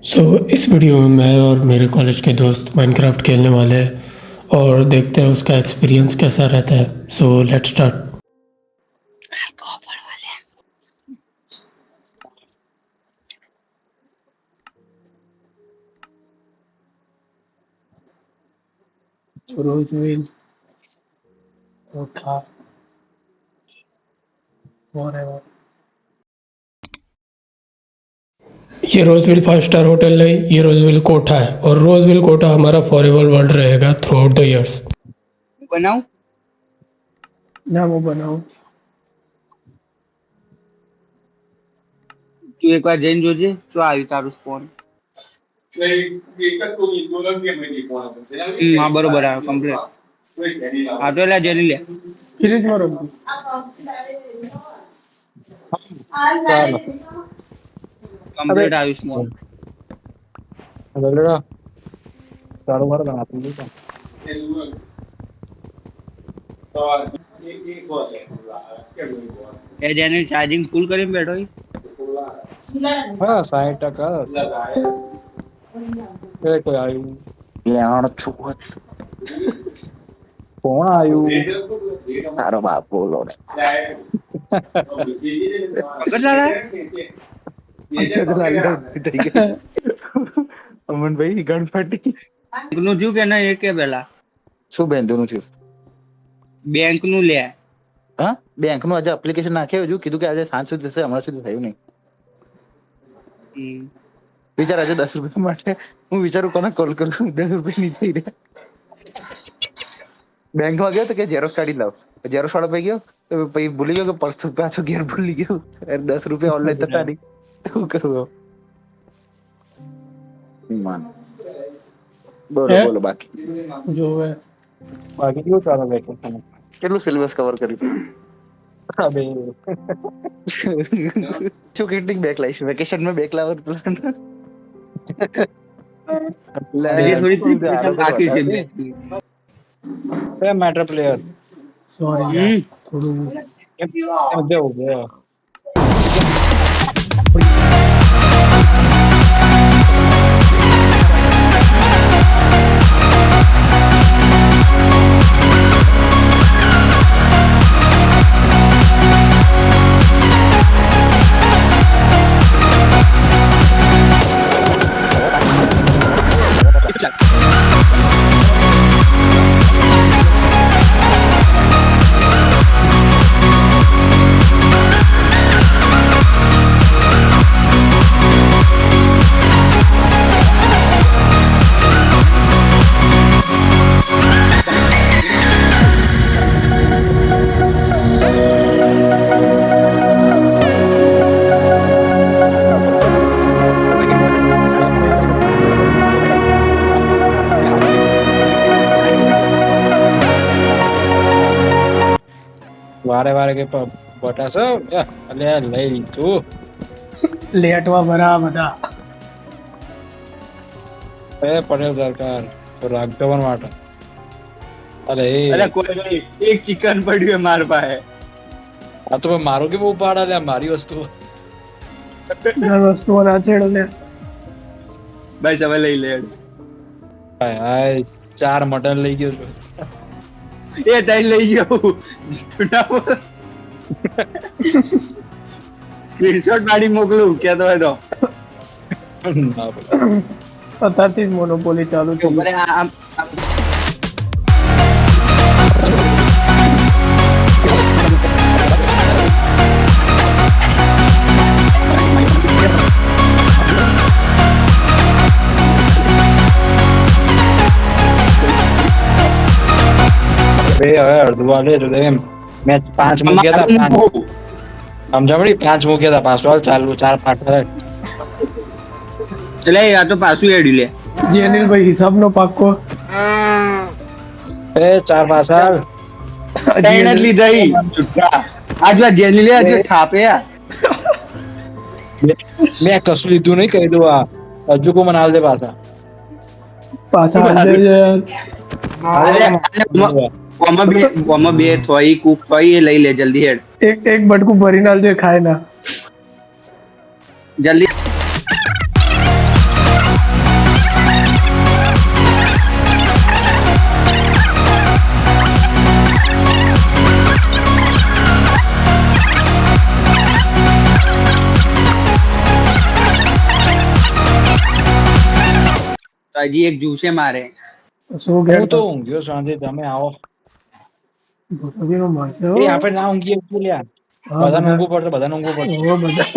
इस वीडियो में मैं और मेरे कॉलेज के दोस्त माइनक्राफ्ट खेलने वाले हैं और देखते हैं उसका एक्सपीरियंस कैसा रहता है। Let's start. रोजविल कोठा फॉरएवर। ये रोजविल 5 स्टार होटल नहीं, ये रोजविल कोठा है और रोजविल कोठा हमारा फॉरएवर वर्ल्ड रहेगा थ्रू आउट द इयर्स। बनाऊं ना वो बनाओ। તું એકવાર જઈને જોજે જો આવ્યું તારું સ્પોન હા બરોબર આવ્યો કમ્પ્લીટ હા તો એટલે જરી લે ફ્રીજ માં રખ ચાલો કમ્પ્લીટ આવ્યું સ્પોન બગડો ચાલુ કરો તમે આપી દો એ જેને ચાર્જિંગ ફૂલ કરીને બેઠો ઈ હા 60% એ કોઈ આવ્યું યાર છુત કોણ આવ્યું તારો બાપ બોલો ને અમન ભાઈ ગણપતિ નું થયું કે ના એ કે પેલા શું બેંધું નું થયું બેંક નું લે હા બેંક નું આજે એપ્લિકેશન નાખ્યું હજુ કીધું કે આજે સાંજ સુધી થશે હમણાં સુધી થયું નહીં વિચાર આજે 10 રૂપિયા માટે હું વિચારું કોને કોલ કરું 10 રૂપિયા નહીં થઈ રહ્યા બેંક માં ગયો તો કે ઝેરોક્સ કાઢી લાવ ઝેરોક્સ વાળો પૈ ગયો તો પછી ભૂલી ગયો કે પર્સ પાછો ઘેર ભૂલી ગયો 10 રૂપિયા ઓનલાઈન થતા નહીં શું કરું માન બોલો બોલો બાકી જો હે બાકી કેવું ચાલે વેકેશન કેટલું સિલેબસ કવર કર્યું અબે શું કેટલી બેક લાવીશ વેકેશન માં બેક લાવવા પ્લાન હજી થોડી પ્રિપરેશન બાકી છે બે બે મેટર પ્લેયર સોરી થોડું એમ જવું છે વારે કે બટાસો અલે લઈ લીધું લેટવા ભરા બધા એ પટેલ સરકાર તો રાઘવન માટે અરે અરે કોઈ નહીં એક ચિકન પડ્યું હે માર પાસે આ તો મારું કેમ ઉપાડા લે મારી વસ્તુ વસ્તુઓ ના છેડો લે ભાઈ સવાય લઈ લે હાય 4 મટન લઈ ગયો છું એ તઈ લઈ ગયો જૂઠું ના બોલ સ્ક્રીનશોટ પાડી મોકલું કેતો હોય તો અત્યારથી જ મોનોપોલી ચાલુ છે અરે આમ હવે અડધું વાલે તો એમ મેં 5 મૂક્યા હતા 5 સમજાવડી 5 મૂક્યા હતા પાછો ચાલુ 4 5 એટલે આ તો પાછું એડી લે જેનિલ ભાઈ હિસાબ નો પાક્કો એ 4 પાછળ તૈન જ લીધા ઈ જુઠ્ઠા આજ વા જેલી લે આજે ઠાપે મેં કશું લીધું નહીં કહી દઉં આ હજુ કો મને હાલ દે પાછા ઓમાં બે થોઈ કુક થોઈ એ લઈ લે જલ્દી હેડ એક બટકું ભરીને આલજે ખાય ના જલ્દી તો હજી એક જુશે મારે. શું હું ઘેર તો ઊંઘ્યો શાંતિ, તમે આવો. ભૂસુડીનો મળશે હો. એ આપણે ના ઊંઘીએ શું લ્યા? હા બધાને બધા ઊંઘવું પડશે, બધાને ઊંઘવું પડશે. ઓ બધા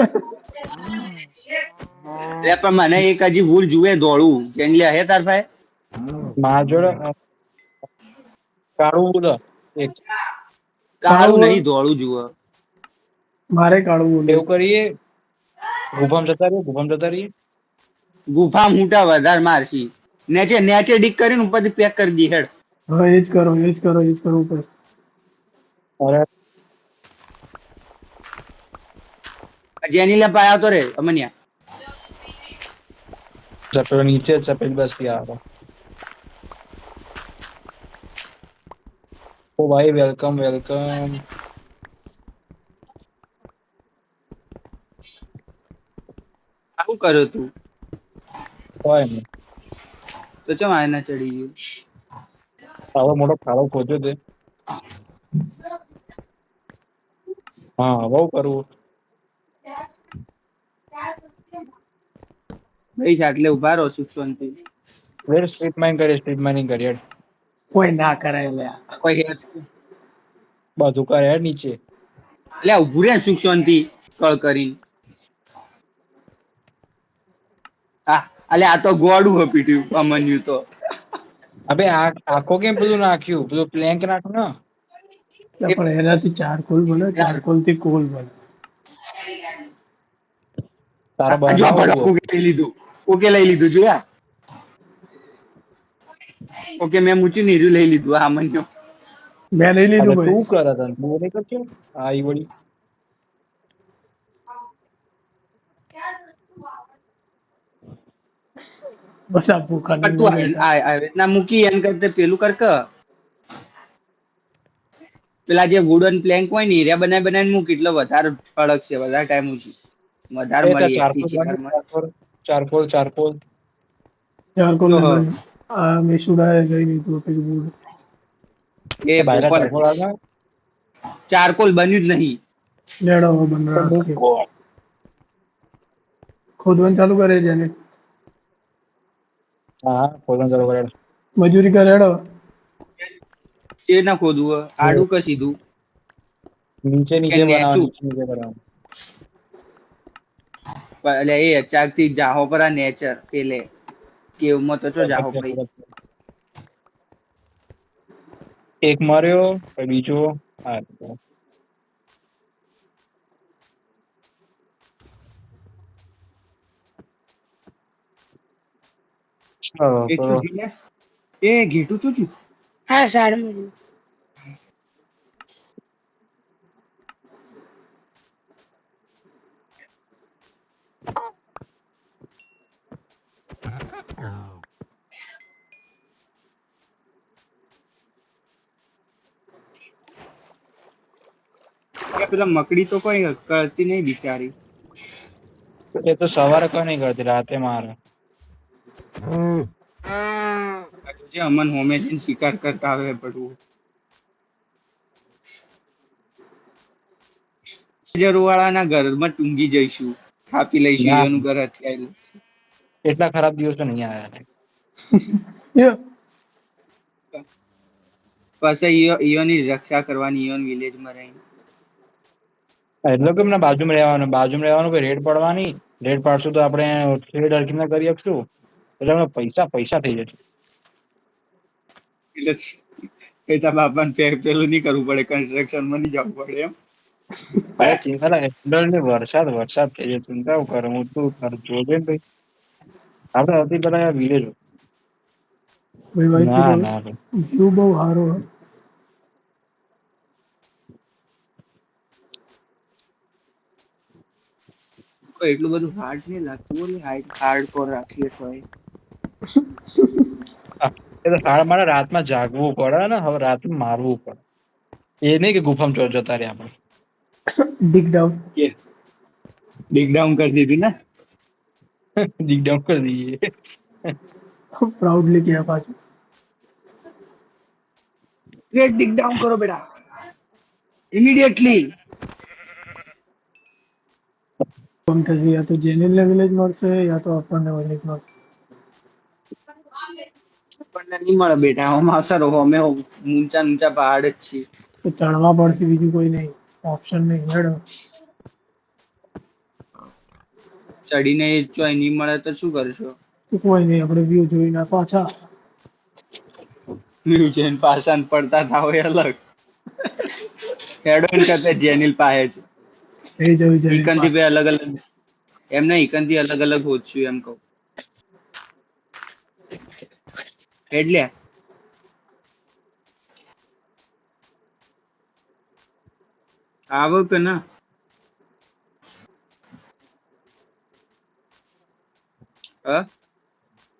એટલે પણ મને એક હજી ભૂલ જુએ દોડું જેનલી હે તાર ભાઈ. મારા જોડે કાળું બોલો એક કાળું નહીં દોડું જુએ. મારે કાઢવું બોલે. એવું કરીએ, ગુફામાં જતા રહીએ, ગુફામાં જતા રહીએ. ગુફા મૂટા વધારે મારશી. નેચે નેચે ડીક કરીને ઉપરથી પેક કરી દી હેડ. હા એ જ કરો એ જ કરો એ જ કરવું પડે. અરે જેનીલે પાય આવતો રે અમન્યા. ચપેલો નીચે ચપેલ બસ આવે. ઓ ભાઈ વેલકમ વેલકમ. આવું કર્યો તું હોય ને તો ચમ આયના ચડી ગયું. આવો મોટો ખાડો ખોદ્યો તે. હા બહુ કરવું. ભાઈ આટલે ઉભા રહો સુખ શાંતિ. વેર સ્ટ્રીટ માઇન કરીએ, સ્ટ્રીટ માઇનિંગ કરીએ. કોઈ ના કરાય લ્યા. કોઈ બધું કરે હેડ નીચે. એટલે ઉભું રે સુખ શાંતિ કળ કરીને. હા અલે આ તો ગોડું હપી ટ્યું અમન્યું તો. અબે આખો કેમ બધું નાખ્યું, બધું પ્લેન્ક નાખ ને. પણ એનાથી ચારકોલ બને, ચારકોલ થી કોલ બને. તારે જો બનાવવું ફટાકો લઈ લીધું. ઓકે લઈ લીધું જોયા. ઓકે મેં મૂચી નીર્યું લઈ લીધું આ મન્યો. મેં નહીં હવે લીધું ભાઈ. તું કરે તને તું નહીં કરશે આ ઈ વળી. બધા ભૂખા પણ નહીં તું બેઠા. આ રીતના મૂકી એમ કરતે પેલું કર કે પેલા જે વુડન પ્લેન્ક હોય ને એરિયા બનાવીને મૂક એટલે વધારે ફળક છે વધારે ટાઈમ વધારે એ ત્યાં મળી ચારકોલ બની શિકાર ચારકોલ ચારકોલ. ચારકોલ જો ને બને. આ મેસુડાએ લઈ લીધું પેલું બોલ. એ બાયરા પોપર ચારકોલ આવે ચારકોલ બન્યું જ નહીં. લેડો હવે બને તો રાખીએ. મૂકો. ખોદવાનું ચાલુ કરે છે એને. હા ખોલવાનું ચાલુ કરે. મજૂરી કરે હેડો. તે ના ખોદવું આડું કે સીધું નીચે કે નીચે બનાવવાનું, નેચું નીચે નીચે બનાવવાનું. એટલે એ અચાક થી જાહો પર આ નેચર પેલે કેવમાં તો ચો જાહો ભાઈ. એક માર્યો પછી બીજો આ એ તો છું એ ઘેટું છું છું હા શાળામાં પેલા મકડી તો કોઈ કરતી નહીં બિચારી. એ તો સવારે કોઈ નહીં કરતી, રાતે મારે. જે અમન હોમે જઈને શિકાર કરતા આવે પડવું વાળાના ઘરમાં ટૂંગી જઈશું થાપી લઈશું ના એનું ઘર અત્યારે એટલા ખરાબ દિવસો નહીં આયા. પછી ઈયોની રક્ષા કરવાની ઈયોન વિલેજમાં રહીને એટલે કે એમને બાજુમાં રહેવાનું કે રેડ પડવાની. રેડ પાડશું તો આપણે થ્રેડ અર્કિંગ કરી આપશું એટલે અમે પૈસા પૈસા થઈ જશે. એટલે કઈ તારા બાપાને પેલું નહીં કરવું પડે કન્સ્ટ્રક્શનમાં નહીં જવું પડે એમ. અરે ચિંતા વરસાદ વરસાદ થઈ જાય ચિંતા કરે હું તું જોજે ને ભાઈ. આપણે સૌથી પેલા વિલેજ ભાઈ ભાઈ ના પેલો ના ભાઈ. વ્યૂ બહુ સારો હે. કોઈ એટલું બધું હાર્ડ નહીં લાગતું બોલે હાર્ડ કોર રાખીએ તો એ તો સાડા મારે રાતમાં જાગવું પડે ને હવે રાતે મારવું પડે. એ નહીં કે ગુફામાં જતા રહ્યા આપણે. Dig down. ડિગ ડાઉન કરી દીધી ને ડિગ ડાઉન કરી દઈએ. પ્રાઉડલી કહ્યા પાછું. સ્ટ્રેટ ડિગ ડાઉન કરો બેટા ઇમિડિયેટલી. આમ થશે યા તો જેનિલને વિલેજ મળશે યા તો આપણને વિલેજ મળશે. આપણને નહીં મળે બેટા આમાં સર અમે ઊંચા ઊંચા પહાડ જ છીએ તો ચડવા પડશે બીજું કોઈ નહીં ઓપ્શન નહીં હેડો ચડીને ચોય નહીં મળે તો શું કરશો તો કોઈ નહીં આપણે વ્યૂ જોઈને પાછા મ્યુઝિયમ પાછા પડતા થાવ એ અલગ હેડોન કરતા જેનિલ પાહે છે એ જોઈ જઈ ઈકનથી બે અલગ અલગ એમને ઈકનથી અલગ અલગ હોચ્યું એમ કહું એટલે આવો કે ના હા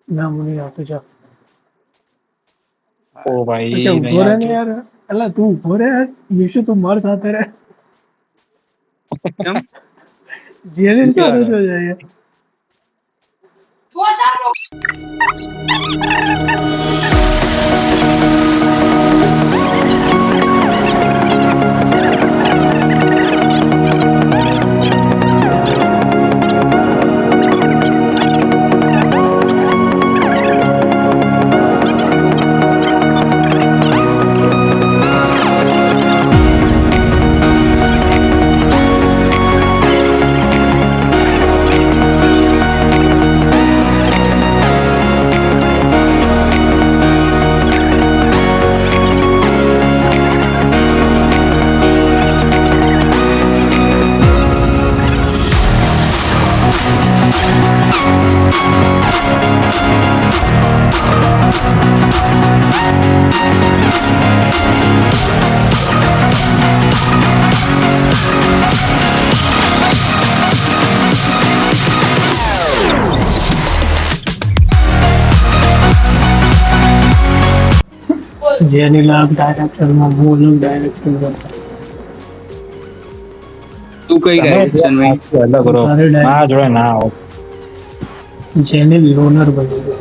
ના મને નહીં આવતું જા ઓ ભાઈ કે નહીં ઉભો રહે ને આવતું. યાર અલા તું ઉભો રહે વિશુ તું માર સાથે રહે કેમ જેને ચાલુ જો જાય જેની લાગ ડાયરેક્શનમાં હું અલગ ડાયરેક્શનમાં તું કઈ ડાયરેક્શન માં અલગ કરો તારે direct- ના જોડે ના આવો જેને લોનર બની ગયો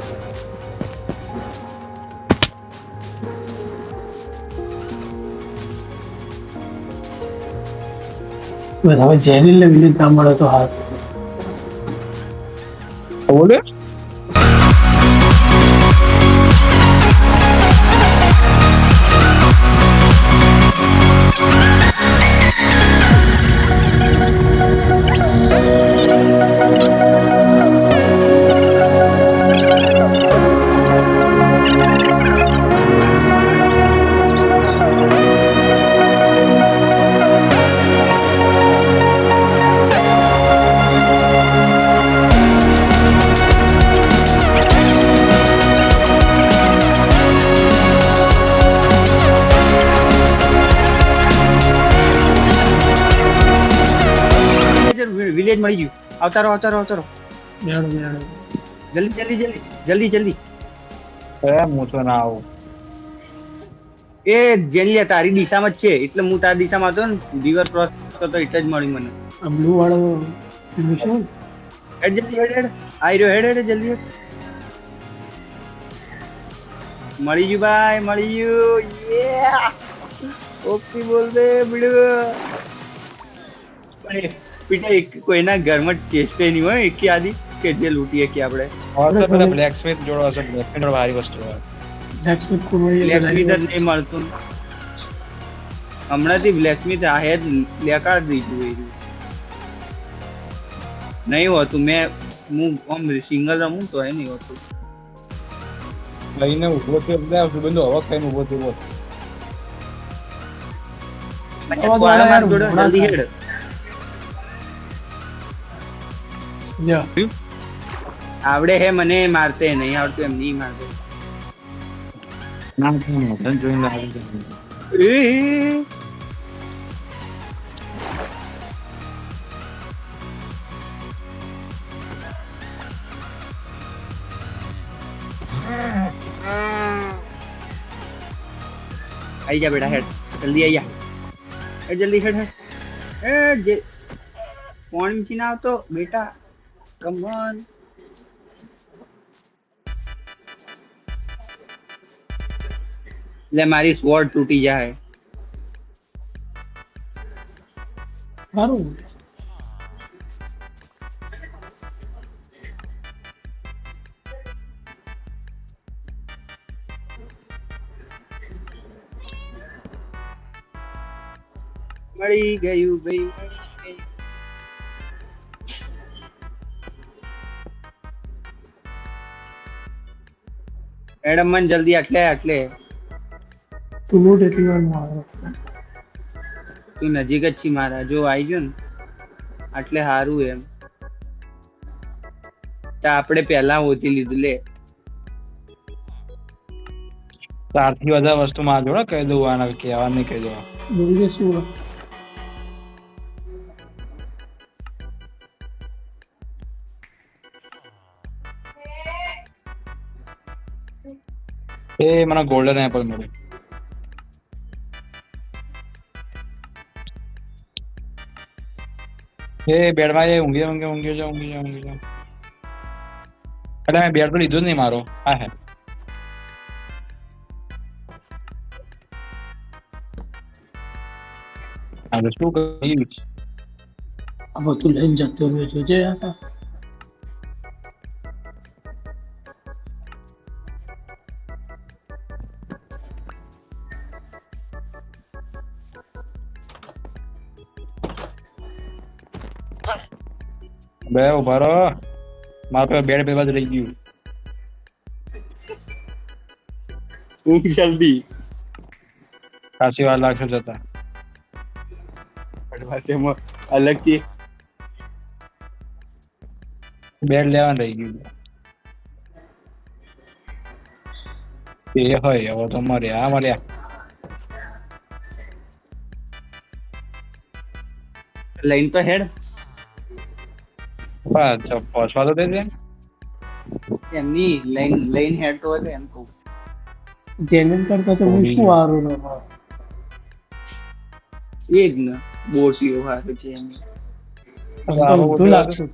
બસ હવે જેનિલ ને વિલેજ ના મળે તો હાથ બોલે વિલેજ મળી ગયું આવતારો આવતારો આવતારો મેળો મેળો જલ્દી જલ્દી જલ્દી જલ્દી જલ્દી હું તો ના આવું એ જેનિયા તારી દિશામાં જ છે એટલે હું તારી દિશામાં હતો ને રિવર ક્રોસ કરતો એટલે જ મળી મને આ બ્લુ વાળો મિશન હેડ જલ્દી હેડ હેડ આઈ રહ્યો હેડ હેડ જલ્દી હેડ મળી ગયું ભાઈ મળી ગયું યે ઓપી બોલ દે બીડુ પણ એ પીટા એક કોઈના ઘરમાં ચેસ્ટે નહીં હોય એકી આદી કે જે લૂંટીએ કે આપણે હશે પેલા બ્લેક સ્મિથ જોડો હશે બ્લેક સ્મિથ ભારી વસ્તુ હોય જેક્સમિથ કુરવાઈ બ્લેકસ્મિથ જ નહીં મળતું હમણાંથી બ્લેકસ્મિથ આ હેડ લેકાડી દીધું એ નહીં હોતું હું આમ સિંગલ રમું તો એ નહીં હોતું લઈને ઉભો થયો એટલે સુગંધો હવા ખાઈને ઉભો થયો વાળા માર જોડે જલ્દી હેડ યા આવડે હે મને મારતે નહીં આવડતું એમ નહીં મારતે ના મોઢન જોઈને લાગે છે એ આઈ જા બેટા હેડ જલ્દી આઈ જા હેડ જલ્દી હેડ હેડ હેડ જે ફોન થી ના આવતો બેટા કમ ઓન લે મારી સ્વોર્ડ તૂટી જાય સારું મળી ગયું ભાઈ મળી ગયું. મેડમ મને જલ્દી આટલે તું લૂટ એટલી વાર મારો તું નજીક જ છી મારા જો આવી ગયો ને આટલે હારું એમ તો આપણે પહેલા ઓછી લીધું લે ચારથી વધારે વસ્તુ માં જોડે કહી દઉં આના કહેવા નહીં કહી દઉં બોલજે શું એ મને ગોલ્ડન એપલ મળ્યું એ બેડમાં એ ઊંઘી જાઓ એટલે મેં બેડ તો લીધો જ નહીં મારો હા હે હા શું કરીશ આ બધું લઈને જતો રહ્યો જોજે યાર બે ઉભા રહો મારા પાસે બેડ ભેગા જ રહી ગયું ઊંઘ જલ્દી ખાસી વાર લાગશે જતા પડવા તેમાં અલગથી બેડ લેવાનું રહી ગયું એ હોય હવે તો મળ્યા લઈને તો હેડ બસ પહોંચવા તો દેજે એમની લઈને હેડ તો હોય એમ કહું જેનેન કરતા તો હું શું હારું ન હોય એ જ ને બોટીઓ હારું છે એમની ઊંધું લાગતું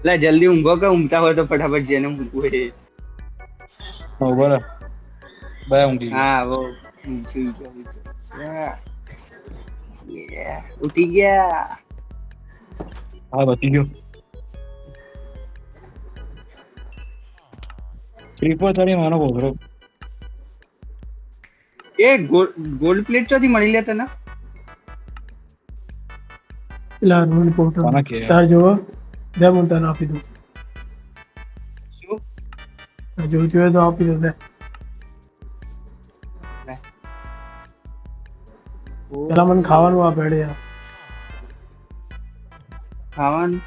લે જલ્દી ઊંઘો કે ઊંઘતા હોય તો ફટાફટ જેને ઊંઘવું હોય એ. બરાબર બે ઊંઘી ગયું. હા વો સુઈ ગયા ઉઠી ગયા હા બચી ગયો ત્રિપો તળી મારો બોધરો એ ગોલ્ડ પ્લેટ ચોથી મળી લે તને પેલા રોલ પોર્ટર કોને કે તાર જોવો દે હું તને આપી દઉં શું જોઈતું હોય તો આપી દઉં લે પેલા મને ખાવાનું આપે હેડે યાર ખાવાનું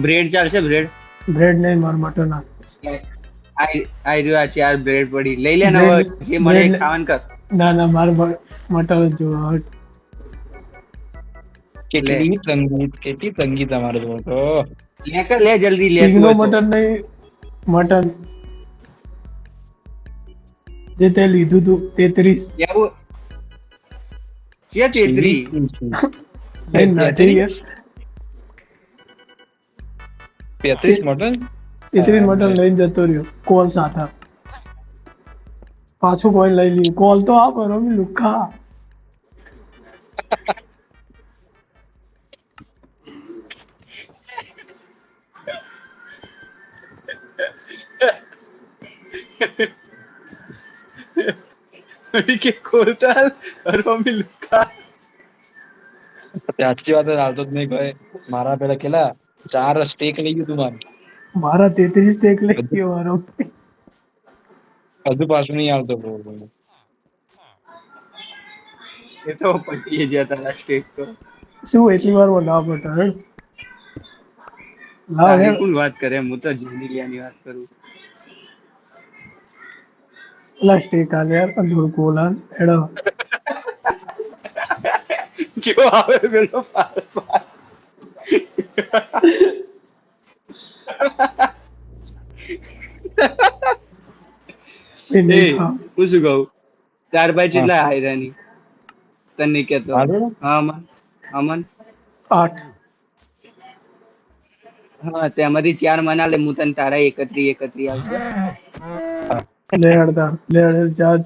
બ્રેડ ચાલશે બ્રેડ બ્રેડ નહીં માર મટન આ આ રહ્યો આ ચાર બ્રેડ પડી લઈ લે ને હવે જે મળે એ ખાવાનું કર ના માર મટન જ જોવા કેટલી તંગી તમારે જો તો લે કર લે જલ્દી લે કિંગનો મટન નહીં મટન જે તે લીધું તું 33 એવું છે ચેતરી નહીં નાઠી ગયા 35 મટન 33 મટન લઈને જતો રહ્યો કોલ સાથે પાછું કોઈ લઈ લીધું કોલ તો આ કરો મી લુખા કે ખોલતા અરે મમ્મી લુકા સાચી વાત હાલતો જ નહીં કહે મારા પેલા કેટલા 4 સ્ટેક લઈ ગયું તું મારા 33 સ્ટેક લઈ ગયો મારો હજુ પાછું નહીં આવતો એ તો પટી ગયા તારા સ્ટેક તો શું એટલી વાર ના પટા હે લાવ તારી હે કોણ વાત કરે હું તો જેનિલિયાની વાત કરું લા સ્ટેક આ યાર અંદર કોલાન એડો જો આવે પેલો પાસ એને એ હું શું કહું 4 બાય કેટલા આયરાની તને નહીં કહેતો હા અમન 8 હા તેમાંથી 4 મના લે હું તને તારા 31 આવશે લે અડતા લે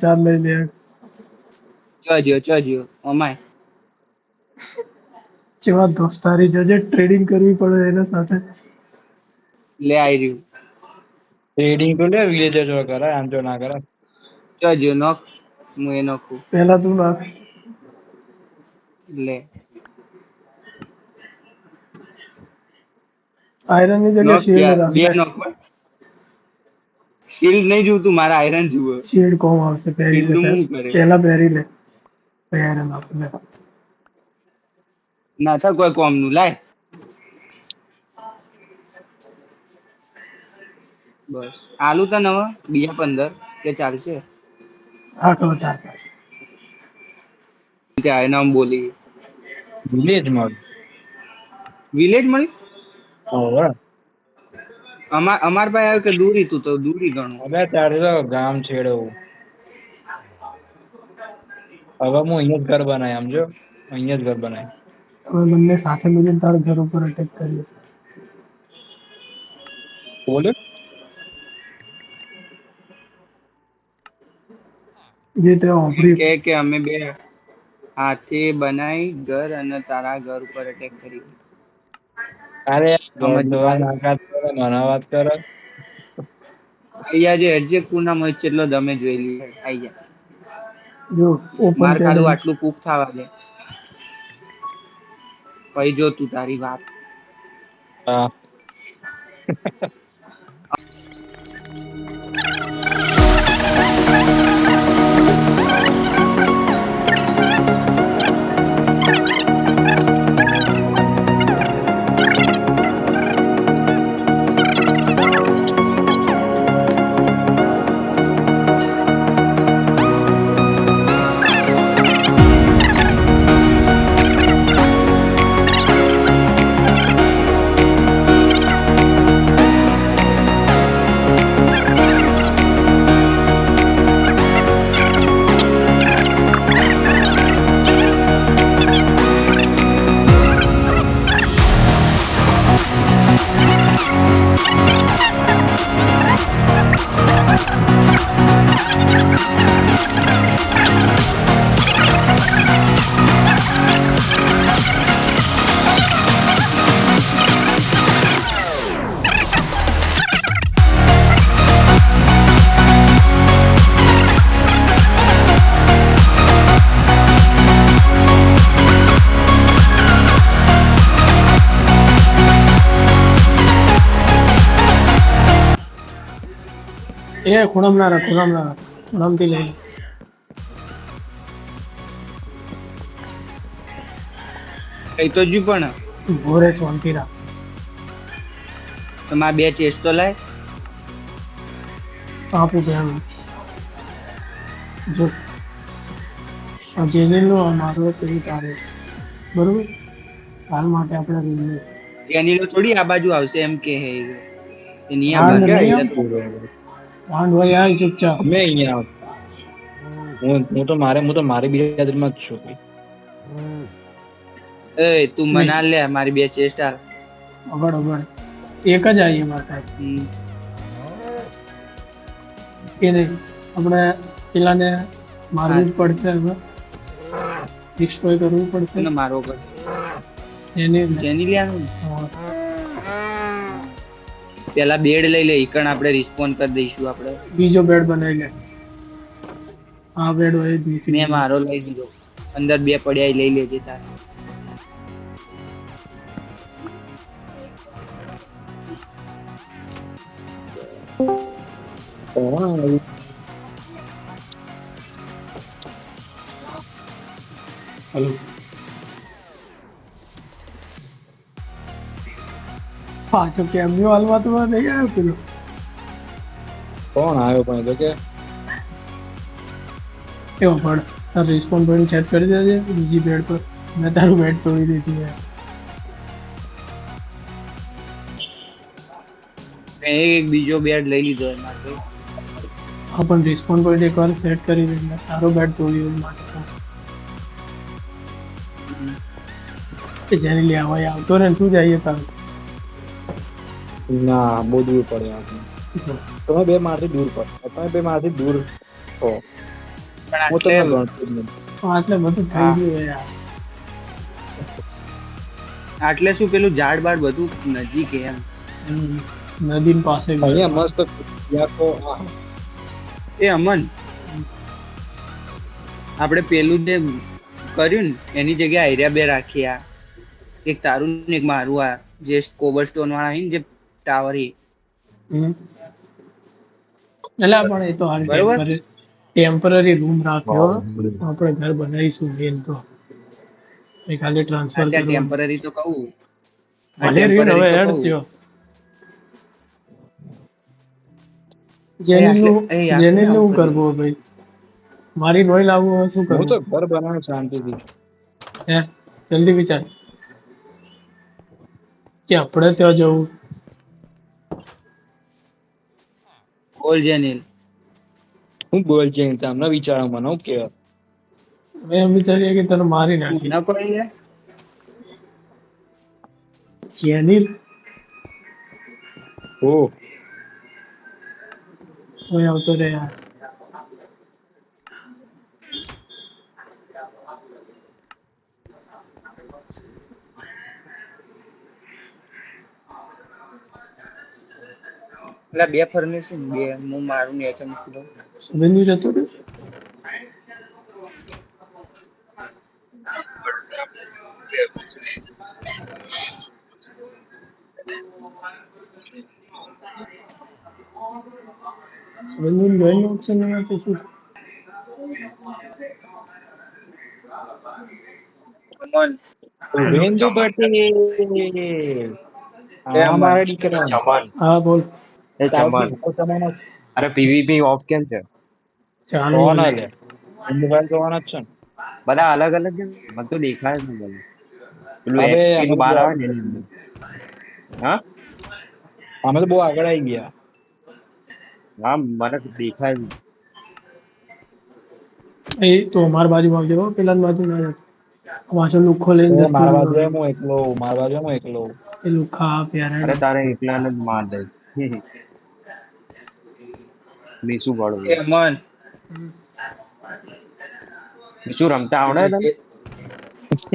ચાર લઈ લે ચોજો અમાય જેવા દોસ્તારી જોજે ટ્રેડિંગ કરવી પડે એના સાથે લે આઈ રહ્યું ટ્રેડિંગ તો લે વિલેજર જો કરાય આમ જો ના કરાય ચોજો નોક હું એ નાખું પહેલા તું નાખ. લે આયરન ની જગ્યાએ નોક શિલ્ડ ચાર રાખ બે લે. નોક શિલ્ડ નહીં જોતું મારે આયરન જુએ શિલ્ડ કોમ આવશે પહેરી શિલ્ડ લે. હું કરે પહેલા પહેરી લે પછી આયરન આપ લે. ના થાય કોઈ કોમ નું લાય બસ આલુ તો નવા બીજા 15 કે ચાલશે હા ખબર તાર પાસે. ત્યાં નામ બોલી વિલેજ માં વિલેજ મળી હવે અમાર પાસે આવ્યું કે દૂરી તું તો દૂરી ગણું હવે તારે તો ગામ છેડવું હવે હું અહીંયા જ ઘર બનાય સમજો અહીંયા જ ઘર બનાય અમે બંને સાથે મળીને તારા ઘર ઉપર અટેક કરીએ. બોલે જે તે ઓફરી કે અમે બે હાથે બનાવી ઘર અને તારા ઘર ઉપર અટેક કરી અરે સમજવા નાકા મને વાત કરે અહીંયા જે એડજેક્ટ પૂર્ણામાં કેટલો દમે જોયેલી આઈ જા જો ઓપન માર ખાલું ચેલેન્જ. આટલું કુક થવા દે પછી જો તું તારી વાત હા એ ખૂણમ ના રાખ ખૂણમથી લઈ લે. કઈ તો જુ પણ ભોરે શાંતિ રાખ. તમારે બે ચેસ્ટ તો લાય આપું બેન જો આ જેનેલો મારો પેલી તારે બરોબર હાલ માટે આપણે રહીએ. જેની થોડી આ બાજુ આવશે એમ કે હે એ નહીં હા, આ નહીં બાજુ આવ. વાંઢ ભાઈ હાલ ચૂપચાપ. અમે અહીંયા હું તો મારી બિરાદરીમાં જ છું ભાઈ. એ તું મના લે મારી બે ચેસ્ટ આ અગડ એક જ આવીએ માતા એ નહીં આપણે પેલાને મારવું જ પડશે હવે ડિસ્ટ્રોય કરવું પડશે તને મારવો કર એને જેની લે પેલા બેડ લઈ લે ઈકણ આપણે રિસ્પોન્ડ કરી દઈશું આપણે બીજો બેડ બનાવી લે. આ બેડ હોય મેં મારો લઈ લીધો અંદર બે પડ્યા એ લઈ લેજે તારે હલો પાછો કેમની હાલમાં તો નહીં આવ્યો પેલો કોણ આવ્યો પણ એ તો કે એવો પણ તાર રિસ્પોન્સ પોઈન્ટ સેટ કરી દેજે બીજી બેડ પર મેં તારું બેડ તોડી દીધી યાર. મેં એક બીજો બેડ લઈ લીધો એમાં તો હા પણ રિસ્પોન્સ પોઈન્ટ એકવાર સેટ કરી દે મેં તારો બેડ તોડી દીધો માટે કે જેને લે આવા આવતો ને શું જઈએ તારું ના બહુ દૂર પડે આપણે તમે બે મારથી દૂર પડે તમે બે મારથી દૂર છો પણ હું તમને આટલે ગણતો જ નથી. આટલે બધું થઈ ગયું યાર. આટલે શું પેલું ઝાડ બાડ બધું નજીક હે એમ નદી પાસે અહીંયા મસ્ત યાકો એ અમન આપણે પેલું જે કર્યું ને એની જગ્યાએ આઈડિયા બે રાખ્યા, એક તારું ને એક મારું, આ જે કોબલસ્ટોન વાળા છે ને જે ટાવર એ. એટલે પણ એ તો હાલ બરોબર. ટેમ્પરરી રૂમ રાખ્યો, આપણે ઘર બનાવીશું મેન તો એ ખાલી ટ્રાન્સફર અત્યારે કરવાનું. ટેમ્પરરી તો કહું, ભલે રહ્યું ને હવે એડ થયો. જેનિલ નું કરવું ભાઈ, મારી નોઈ લાવવું હવે શું હું કરવું? તો ઘર બનાવું શાંતિથી. હે જલ્દી વિચાર કે આપણે ત્યાં જવું. બોલ જેનિલ. હું બોલ છે તમને વિચારો મને હું કે મેં એમ વિચારીએ કે તને મારી નાખી. ના કોઈ લે. જેનિલ ઓ કોઈ આવતો રે યાર. એટલે બે ફર્નિશિંગ, બે હું મારું નીચે મૂકી દઉં. શુભેન્દુ જતો રહ્યો. શુભેન્દુ જોઈન ઓપ્શન નહીં આપે શું? અમન. વેન્દુ પટેલ હા અમન. મારા દીકરા ચમન હા બોલ. એ ચમન તમારા અરે પીવીપી ઓફ કેમ છે? ચાલુ કોણ હે. લે મોબાઈલ તો ઓન જ છે ને બધા અલગ અલગ કેમ? મને તો દેખાય જ નહીં બધું. પેલું અબે એક્સપી નું અમે તો બાર બહુ આવે ને એની અંદર. હા અમે તો બહુ આગળ આવી ગયા. હા મને તો દેખાય જ નહીં. એ તો અમારી બાજુમાં આવજો હો, પેલા બાજુ ના જતો. પાછો લુખો લઈને એ જતો મારા બાજુ રહ્યો. હું એકલો મારા બાજુ હું એકલો એ લુખા અરે પ્યારા. તારે એકલાને જ માર દઈશ. મીસુ પડવું. એ અમન. મીસુ રમતા આવડે તને?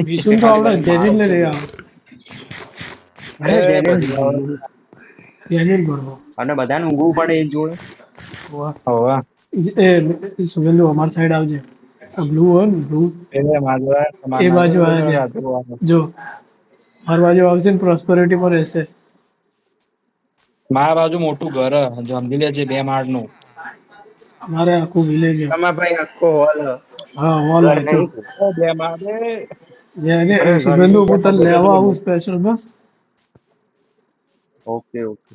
વિશુન તો આવડે, જેનિલ ને નહીં આવડે. અરે એ જેને બધી આવડે. જેનિલ ભણવો. અને બધાને ઊંઘવું પડે એક જોડે. વાહ. હોવે એ સુગંધુ અમારી સાઈડ આવજે. બ્લુ હોય ને બ્લુ એટલે એ બાજુ આવજે. જો મારી બાજુ આવશે ને પ્રોસ્પેરિટી પર રહેશે. મારા બાજુ મોટું ઘર હે, સમજી લે છે 2 માળનું. અમારે આખું વિલેજ. તમારા ભાઈ આખો હોલ. હા હોલ ઘર હતો. નહીં. 2 માળ રે. જેને અરે સુગંધુ હું તને ઘર લેવા આવું સ્પેશિયલ બસ. Okay okay.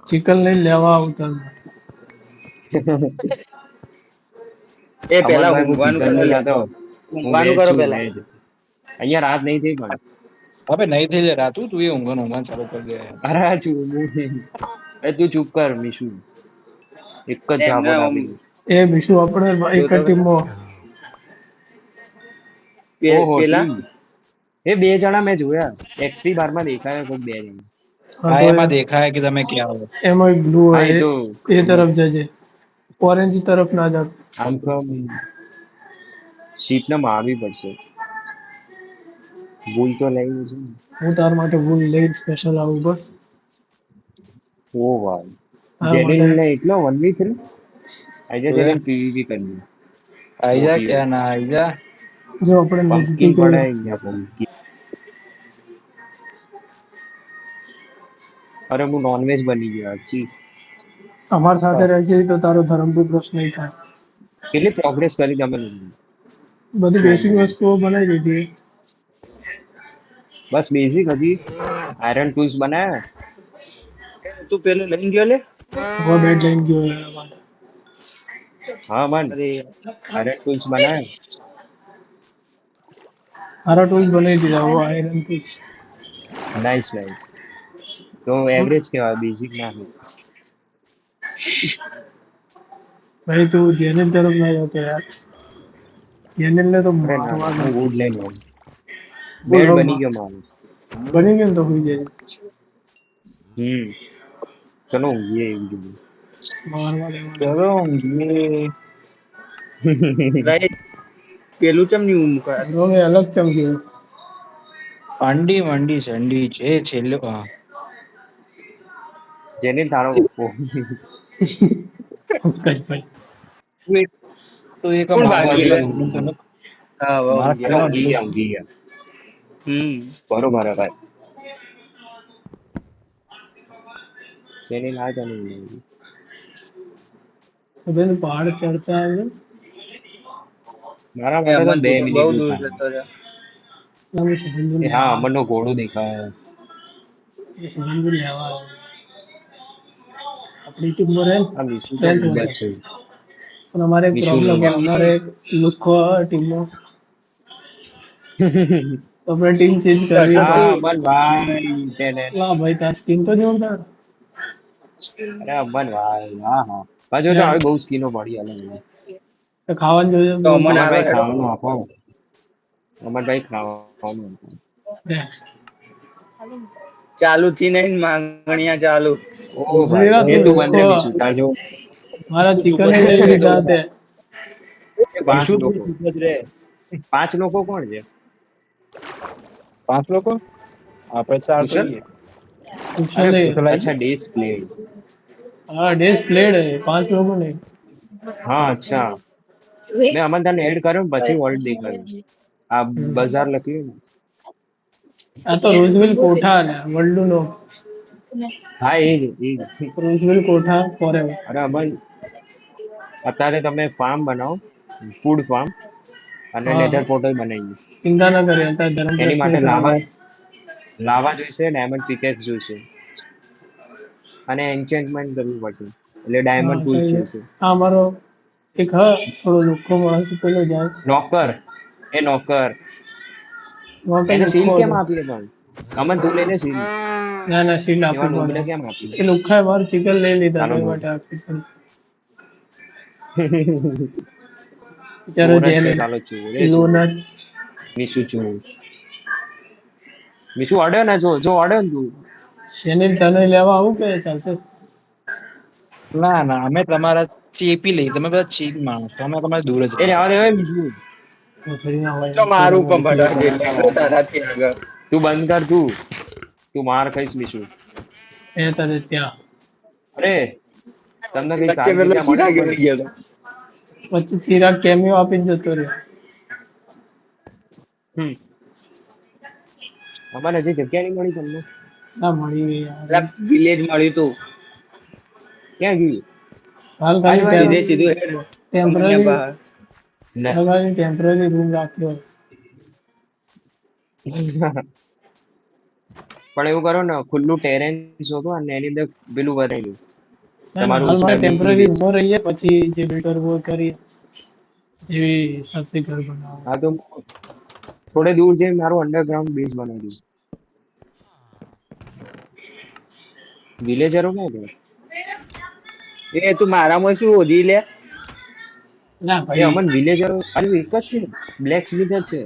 ચિકન લઈને લેવા આવું તને. એ પેલા અમરભાઈ, હું ઊંઘવાનું ચિકન કરો નહીં લે. ખાતો. હું ઊંઘવાનું વેજ કરો છું, પેલા. વેજ. અહીંયા રાત નહીં થઈ પણ. હવે નહીં થઈ જાય રાતું તું એ ઊંઘવાનું ચાલુ કરી દે. અરે આ છું. એ તું ચૂપ કર મીશુ. એક જ એમને ઝાપટ આપી દઈશ. એ બીજું આપણે એક જ ટીમમાં. ઓહો પેલા ટીમ. એ બે જણા મેં જોયા. એક્સપી બારમાં દેખાય કોઈ બે જણા. હા હા તો એમાં દેખાય કે તમે ક્યાં હો. એમાં બ્લુ હા હોય એ તો એ તરફ જજે. ઓરેન્જ તરફ ના જાવ. આમ તો શીપ ને મારવી પડશે. ભૂલ તો લેવી છે ને. હું તાર માટે ભૂલ લઈને સ્પેશિયલ આવું બસ. ઓ ભાઈ. તાર જેનિલ માટે ને એકલો 1v3. આજે જેનિલ પીવીપી કરવી. આઈ જા OP. ક્યાં ના આઈ જા. જો આપણે પમ્પકિન નજદીક પડે હોય. અહીંયા pumpkin. અરે હું નોનવેજ બની ગયો છી. અમારી સાથે રહે છે તો તારો ધર્મ બી પ્રશ્ન નહીં થાય. કેટલી પ્રોગ્રેસ કરી તમે લોકોએ? બધી બેસિક વસ્તુઓ બનાવી દીધી. બસ બેઝિક હજી આયરન ટૂલ્સ બનાયા. તું પેલું લઈને ગયો લે. હવે બેડ લઈને ગયો એ અમારે. હા મન અરે આયરન ટૂલ્સ બનાયા. સારા ટૂલ્સ બનાવી દીધા. હવે આયરન ટૂલ્સ. Nice nice. તો એવરેજ કહેવાય, બેઝિક ના હોય. ભાઈ તું જેનિલ તરફ ના જતો યાર. જેનિલ ને તો અરે ના મારવા હું દે. વુડ લઈને આવું. બોલ બેડ હવે બની ગયો મારો. બની ગયો ને તો હોઈ જાય. ચલો ઊંઘીએ એવું કીધું. મારવા દેવાનું. ચલો ઊંઘીએ. રાઈટ. પેલું ચમ નહીં ઊંઘ કરે. રોમે અલગ ચમક્યો. અંડી મંડી સંડી છે છેલ્લે જેને તારો પપ્પો. કઈ ભાઈ. તું એક કોણ મારવા ભાગી જેવું ગયું? ઊંઘ તને હા વાહ મારા ગયા ખ્યાલમાં ઊંઘી ગયા. હમ બરોબર હે ભાઈ. જેની ના જાણી. सुबह पहाड़ चढ़ता है મારા એ માટે તો અમન 2 તું તો બહુ મિનિટ દૂર થાય. જતો રહ્યો ना वो सुबह એ હા અમરનો ઘોડું દેખાય. ये सुबह लेवा अपनी टीम में रहे આ મિશુ તો स्ट्रेंथ ઊંઘ જ बढ़े છે. और हमारे एक મિશુ प्रॉब्लम है ઊંઘ. એમ हमारे एक लुक टीम में तो अपने टीम चेंज कर रही है હર્ષદ तो હા તું અમન ભાઈ ઇન્ટરનેટ. वाह भाई तार स्किन तो जोरदार અરે અમન ભાઈ હા હા. પાછો તો यार આવી બહુ સ્કીનો પડી અલગ અલગ. तो खावन जो जो તો वो અમન અમન હાલો ભાઈ હેડો ખાવાનું આપો. અમન ભાઈ ખાવાનું આપો. दे ચાલુ થી નહીં ને માંગણીયા ચાલુ ઓ दूसरी ભાઈ रात એ तू તું બંને उसको મિશુ તાર જો. हमारा તું चिकन ही ले બંધ लीधा थे એ પાંચ વિશું તું લોકો. ચૂપ જ રે. 5 લોકો કોણ છે? 5 લોકો આપણે 4 તો કુશલ. છીએ. कुशल અરે है કુશલ આવી અચ્છા ડેઝ પ્લે. हाँ डेज प्लेड है 5 लोगों ने હા અચ્છા. મેં અમન તને એડ કર્યો ને પછી વર્લ્ડ દેખાયું. આ બજાર લખ્યું ને. आ तो रोजविल कोठा है वर्ल्ड नो હા એ જ એ જ. रोजविल कोठा फॉरएवर અરે અમન અત્યારે તમે ફાર્મ બનાવો, ફૂડ ફાર્મ, અને हाँ નેચર પોર્ટલ બનાવીએ. चिंता न करें आता धर्म એની प्रश्न માટે कराओ લાવા જોઈશે, ડાયમંડ પિકેક્સ જોઈશે અને એન્ચેન્ટમેન્ટ કરવું પડશે. એટલે हाँ ડાયમંડ ટૂલ્સ सही है જોઈશે. हाँ हमारो एक है थोड़ा लुक्को माणस પેલો જાય નોકર, એ નોકર વहाँ કઈ એને સીલ લુખ્ખો કેમ હતો આપીએ પણ? અમન તું લઈ લે સીલ. ના ના શીલ એમાં આપવી નોબને પડે કેમ આપી? એ લુખ્ખાએ મારું ચિકન લઈ લીધા ચાલો તો એ નોબ. માટે આપવી પડે બિચારો ચોર જ છે, જેને ચાલો ચોર એ કિલો ચોર. ના મીશુ ચોર. મીશુ અડ્યો ને, જો જો અડ્યો ને તું. જેને તને લેવા આવું કે ચાલશે ના ના અમે તમારા ચેપી લઈ તમે બધા ચીપ માણસ છો. અમે તમારે દૂર જ એ રહીએ. રહેવા દેવાય મીશુ. થોડી ના હોય તો મારું પણ થોડી ભડાકે એટલે તારાથી આગળ તું બંધ કર તું. તું માર ખાઈશ મીશુ. એ તને ત્યાં અરે તમને કઈ વચ્ચે સારી પેલો જગ્યા મળી ચિરાગ તો રહી ગયો વચ્ચે ચિરાગ કેમિયો આપીને જતો રહ્યો હમ. અમારે હજી જગ્યા નહીં મળી તમને. ના મળી ગઈ યાર એટલે વિલેજ મળ્યું તું ક્યાં ગયું? હાલ આજ ખાલી સીધે વાળી. સીધું હેડ અમોનિયા ટેમ્પરરી બહાર લે. હાલ ખાલી ટેમ્પરરી રૂમ રાખ્યો પણ એવું કરો ને, ખુલ્લું ટેરેન્સ હતું અને એની અંદર પેલું બનાવ્યું ના ના તમારું હાલ મારે સ્ટડી ટેમ્પરરી બેઝ. ઉભો રહીએ પછી જે બિલ્ડર વો કરી જેવી હિસાબથી ઘર બનાવો હા તો થોડે દૂર જઈને મારું અંડરગ્રાઉન્ડ બેઝ બનાવી દઉં. વિલેજરો ક્યાં છે? એ તું મારામાં શું ઓધી લે ના એ ભાઈ અમન વિલેજરો અરે એક જ છે. બ્લેક સ્મિથ જ છે.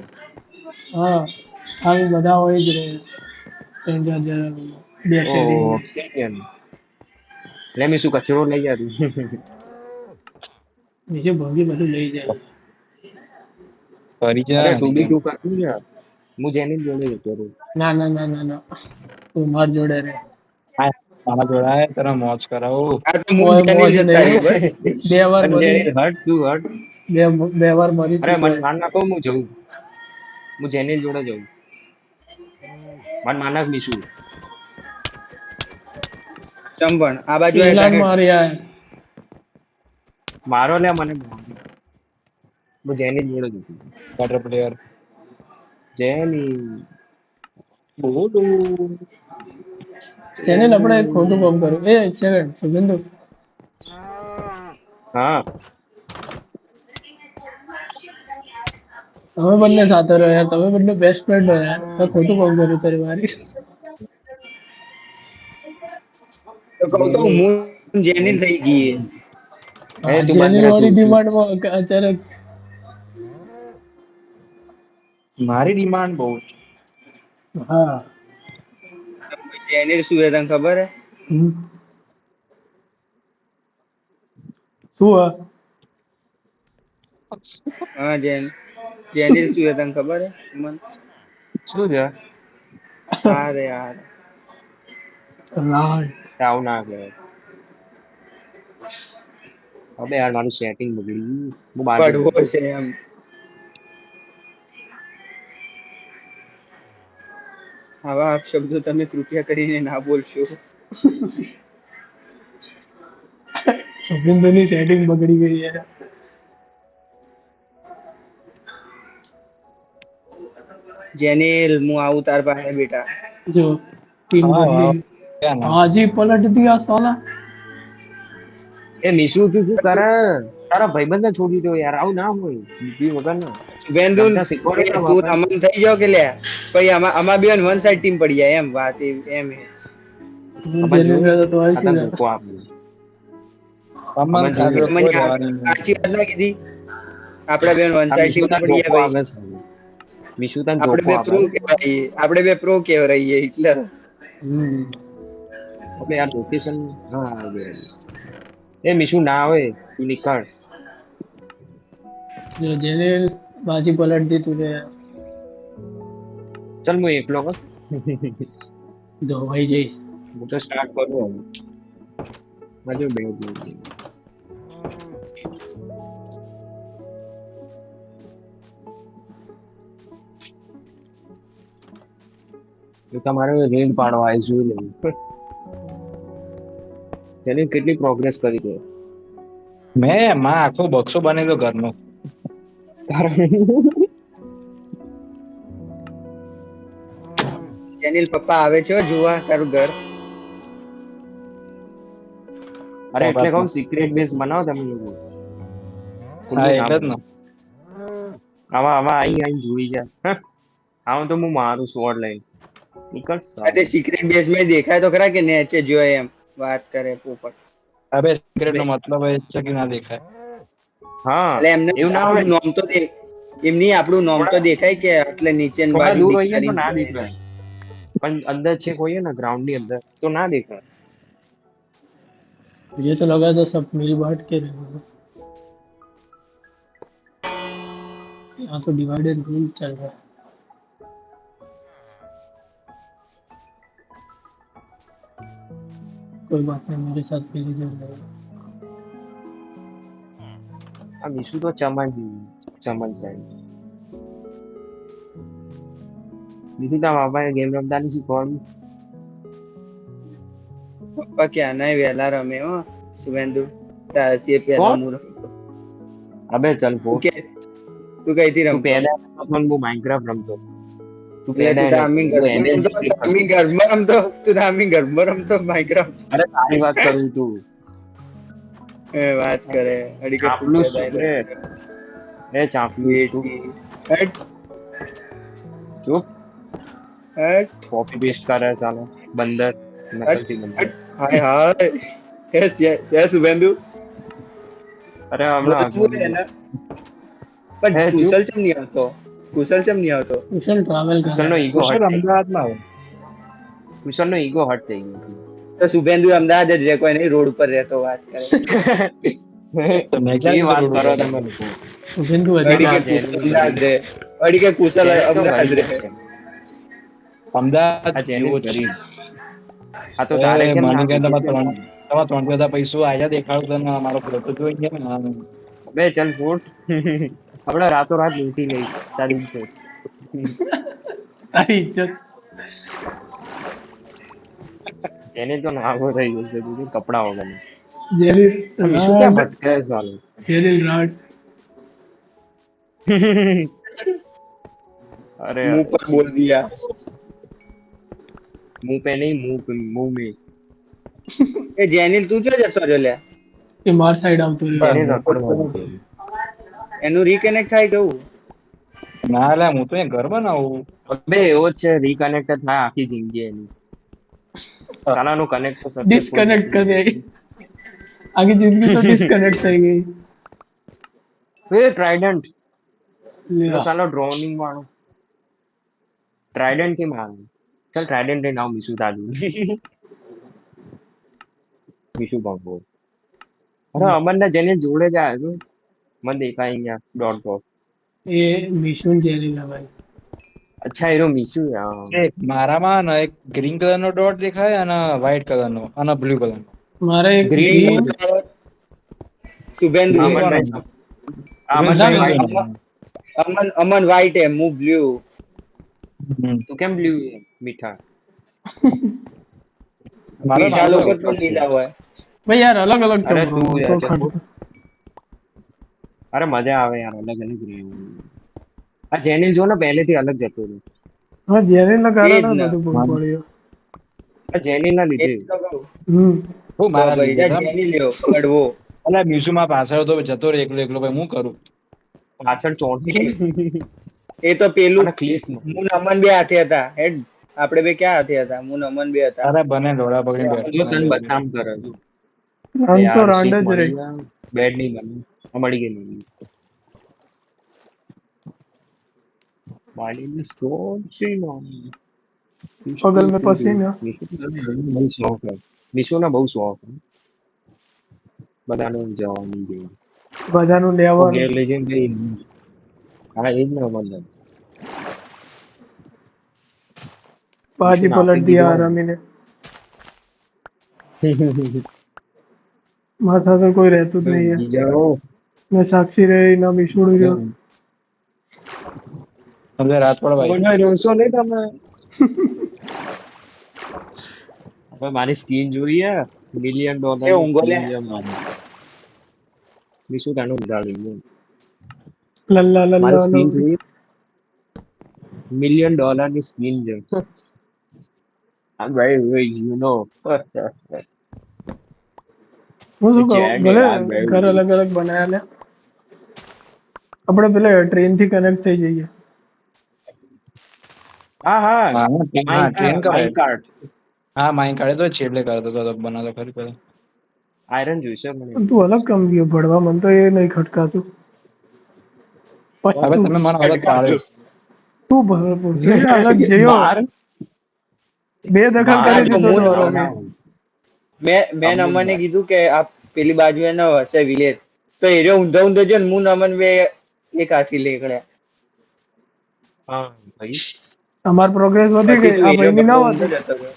હા હાલ બધા હોય જ રહે ત્રણ ચાર જણા બે ઓ શેરી ઓબ્સિડિયન. લે મી શું કચરો લઈ જા તું. નીચે ભોગી બધું લઈ જાય ફરી જા અરે ટુ બી હરીકા. ટુ કરતું ને. હું જેની જોડે જતો રહું. ના ના ના ના ના તું માર જોડે રે આ મારા જોડાય તારા મોજ કરાવું. આ તો હું ઓય જેનિલ મોજ જતા નહીં રહ્યું બસ બે વાર અને મરી જેની હટ તું હટ. બે બે વાર મરી અરે ચૂક્યો મન માન નાખો હું જઉં. હું જેની જોડે જઉં. મન માનક મીશું. ચંબણ આ બાજુ હેઠ પેલા હેઠ માર્યા મારો લે મને મારો. હું જેની જોડે જતો. વોટર પ્લેયર જેની. બોલું. ચેનલ આપણે એક ખોટું જેની. કામ કર્યું એ સેકન્ડ સુગંધુ હા. તમે બંને સાથે રહો યાર તમે બંને બેસ્ટ ફ્રેન્ડ હો યાર તો ખોટું કામ કર્યું તારી મારી તો કહું તો હું જેનિલ થઈ ગઈ એ. એ તું બંધ જેની રહે તું વાળી ચૂપ. ડિમાન્ડમાં અચાનક મારી ડિમાન્ડ બહુ છે. હા જેનિલ શું હે તને ખબર હે હમ. શું હા હા જેનિલ શું હે તને ખબર હે મને શું છે? આ રે યાર રાડ આવું ના કહેવાય. હવે યાર મારું સેટિંગ બગડી ગયું. હું બહાર જતો કડવો રહ્યો. છે એમ આવા શબ્દો તમે કૃપયા કરીને ના બોલશો. शुभेंदु की सेटिंग बगड़ी गई है. જેનિલ હું આવું તાર પાસે બેટા. जो टीम हाँ, बदली क्या नाम आज ही पलट दिया साला. એ મિશુ તું શું કરે? તારા ભાઈબંધને છોડી દો યાર, આવું ના હોય બુદ્ધિ વગર ના. વેન્દુ રમતા શીખવાડો તારા તું બાપાને. રમણ થઈ જાવ કે લે પછી આમાં બે વન સાઈડ ટીમ પડી જાય એમ વાત એમ હે. અમારે जेने જોયું का तो આ आज તને ही ધોકો આપ્યો. અમન અમન ખાસ જોયું. કોઈ મને રહેવાની નહીં. સાચી વાત ના કીધી. આપડે બે વન આ સાઈડ મિશુ ટીમ તને પડી ધોકો જાય આવે ભાઈ. છે. મિશુ તને આપણે ધોકો બે આપે પ્રો કહેવાય, આપણે બે પ્રો કહેવાય એટલે. આપણે યાર લોકેશન. હા આવે. એ મિશુ ના આવે તું નીકળ. जो जेने बाजी पलट दी तुझे. ચલ હું એકલો બસ. जो भाई जय. હું તો સ્ટાર્ટ કરું હવે. મજો બે દિવસ. તો તમારે રેડ પાડવા આવી જોઈ લેવું. તેની કેટલી પ્રોગ્રેસ કરી છે માં આખો બક્સો બની દો ઘરનો. તારા. જેનિલ પપ્પા આવે છે હો જોવા તારું ઘર. અરે એટલે કહું સિક્રેટ બેઝ બનાવો તમે લોકો. હા એટલે જ ને. આવા આવા આઈ જોઈ જાય. આવું તો હું મારું સ્વોર્ડ લઈને નીકળ આ સાવ. તે સિક્રેટ બેઝ માં દેખાય તો ખરા કે નેચે જોય એમ વાત કરે પોપટ. અબે સિક્રેટ નો મતલબ એ છે કે ના દેખાય. હા એટલે એમને એવું ના હોય. આપણું નામ તો એમની આપણું નામ તો દેખાય કે એટલે નીચે થોડા બાજુ દૂર ડીક હોઈએ તો કરીને ના જોય. દેખાય. પણ અંદર છે કોઈ ને ગ્રાઉન્ડ ની અંદર તો ના દેખાય. मुझे तो लगा था सब मिल बांट के रहेंगे. यहाँ तो डिवाइडेड रूल चल रहा है. कोई बात नहीं मेरे साथ पहले जल रहेगा. આ મિશુ તો ચમન છે. બીજું તારા બાપાએ ગેમ રમતા નહીં શીખવાડ્યું. પપ્પા ક્યાં ના વહેલા રમે હો શુભેન્દુ તારથી પહેલા કોણ? હું રમતો. અબે ચલ પો. તું કઈથી તું રમતો? પેદા થયો તો હું માઇનક્રાફ્ટ રમતો. તું એટલે પેદા તું તામી ઘરમાં રમતો, તું તામી ઘરમાં રમતો Minecraft? અરે તારી વાત કરું તું. એ વાત કરે અડી કે ચાપલુસ છોકરે. એ ચાપલુસ ચૂપ. હટ ચૂપ. હટ કોપી પેસ્ટ કરે ચાલો બંદર નકલચી બંદર. હાય હાય એ શુભેન્દુ અરે હમણાં બોલ એના. પણ હે, ચૂપ. કુશલ ચમ નહીં આવતો, કુશલ ચમ નહીં આવતો. कुशल ट्रैवल कर કુશલ નો रहा है. ઈગો કુશલ હટ થઈ ગયો. અમદાવાદમાં આવે. કુશલ નો ઈગો હટ થઈ ગયો. તો શુભેન્દુ અમદાવાદ જ રહે, કોઈ નહીં રોડ ઉપર રહેતો વાત કરે. તો મેં ક્યાં એ વાત કીધું કરો રોડ તમે ઉપર? લોકો. शुभेंदु અડી કે अधिक કુશલ અમદાવાદ રહે, અડી કે કુશલ અમદાવાદ રહે. અમદાવાદ આ જેની જેવો જ. ગરીબ. આ તો તારે કેમ ના માની ગયા દેખાય? તમારા ત્રણ બધા પૈસો આયા દેખાડો તને મારો ફોટો જોઈ ગયા ને. બે ચલ ફૂટ. આપણે રાતો રાત લૂંટી લઈશ તારી ઇજ્જત. तारी इज्जत. જેને તો નાગો થઈ જશે તું કપડા વગર. जेनिल શું ક્યાં ભટકે સાલું. जेनिल राड. અરે मुंह पर बोल दिया. मुंह पे नहीं मुंह में. એ જેનિલ તું જો જતો રહ્યો લે, ये मार साइड आउट हो रहा જેને है. રખડવા. એનું રીકનેક્ટ થાય કેવું? ના લા હું તો અહીંયા ઘર બનાવું. બે એવો જ છે રીકનેક્ટ થાય આખી જિંદગી એની. સાલાનું કનેક્ટ તો સક્સેસફુલ डिस्कनेक्ट कर दे. आगे जिंदगी तो डिस्कनेक्ट થઈ ગઈ. એ ટ્રાઇડન્ટ ले आ. સાલો ડ્રોનિંગ વાળો ટ્રાઇડન્ટ થી મારું. ચલ ટ્રાઇડન્ટ લઈને આવ મિશુ તાજુ. મિશુ બાબો. અરે અમન જેને જોડે જાય તો મને દેખાય અહીંયા ડોટ. ये मिशुन जेनिल है भाई. અચ્છા એનો મિશુ હા. એક મારામાં ને એક ગ્રીન કલર નો ડોટ દેખાય અને વ્હાઈટ કલર નો અને બ્લુ કલર નો. हमारा एक Green green શુભેન્દુ અમન કોણ? ભાઈ. અમન બધા ભાઈ green. white. અમન અમન વ્હાઈટ હે, હું બ્લુ. તું કેમ બ્લુ મીઠા મારે મીઠા મારું લોકો એવું તો છે. લીલા હોય. भाई यार अलग अलग અરે चल તું रहा યાર तो જમ્બો खट અરે મજા આવે યાર અલગ અલગ રહેવાનું આ જેનિલ જો ને પહેલેથી અલગ જતો રહ્યો हाँ जेने ना એ कारण જ है ને, બધું બહુ હા. પડ્યો આ જેનિલ ના એ લીધે જ તો કહું. હમ હું તો મારા ભાઈ લીધે જા છે જેની લ્યો કડવો. અલ્યા બીસુમાં પાછળ તો જતો રહે એકલો એકલો ભાઈ હું કરું પાછળ ચોંટી એ તો પેલું અને ક્લિફ હું નમન બે હાથે હતા હેડ. આપણે બે ક્યાં હાથે હતા? હું નમન બે હતા. અરે બને ડોળા પકડીને જો બેઠા તને ને બદનામ કરે જો આમ તો યાર રાંડ શીટ જ મળી રહી ગયા બેડ નહીં બની આ મળી ગઈ નહીં મારી ચોટ છે बगल में पसीना બહુ શોખ है વિશ્વના બહુ શોખ है બધાને જવાની ગઈ બધાનું તો લેવાનું ઘેર લઈ જઈને કઈ હા એ જ ને મતલબ બાજી વિશ્વને પલટ આપી દિયા દીધો રમીને મારા સાથે કોઈ રહેતું જ નહીં है જીજાઓ मैं साक्षी रही ना मिशुड़ રહ્યો હવે રાત પડે ભાઈ ઓનો રોસો નહીં તમે હવે મારી સ્કીન જોઈએ $1 million એ ની ઊંઘો લે. સ્કીન છે મારી વિશ્વ તાનું ઉડાડી ગયું લલ્લા મારી લલ્લા સ્કીન જોઈએ $1 million ની સ્કીન છે I'm very rich, you know. હું શું કહું Jenny, ભલે I'm very ઘર અલગ rich. અલગ બનાયા લે આપણે પેલા ટ્રેન થી કનેક્ટ થઈ જઈએ હા હા હા હા ટ્રેન કરાય માઇન કાર્ડ હા માઇન કાઢે તો છેલ્લે કરતો તો બનાતો ખરી પેલા આયરન જોઈશે મને પણ તું અલગ કેમ ગયો ભણવા મને તો એ નહીં ખટકાતું પછી હવે તું તમે મને હવે પાડ્યો તું ભલે અલગ જયો બાર બે દખલ બાર કરી જો દીધો હું તો ના- રમે મેં નમને કીધું કે આ પેલી બાજુ એનો હશે વિલેજ. તો એ રહ્યો ઊંધો ઊંધો જો ને હું નમન બે એક હાથી નીકળ્યા. હા ભાઈ અમાર પ્રોગ્રેસ વધી પછી ગઈ તું આ એ રહ્યો ભાઈની ગબ્બો ના ઊંધો વધી જતો રહ્યો.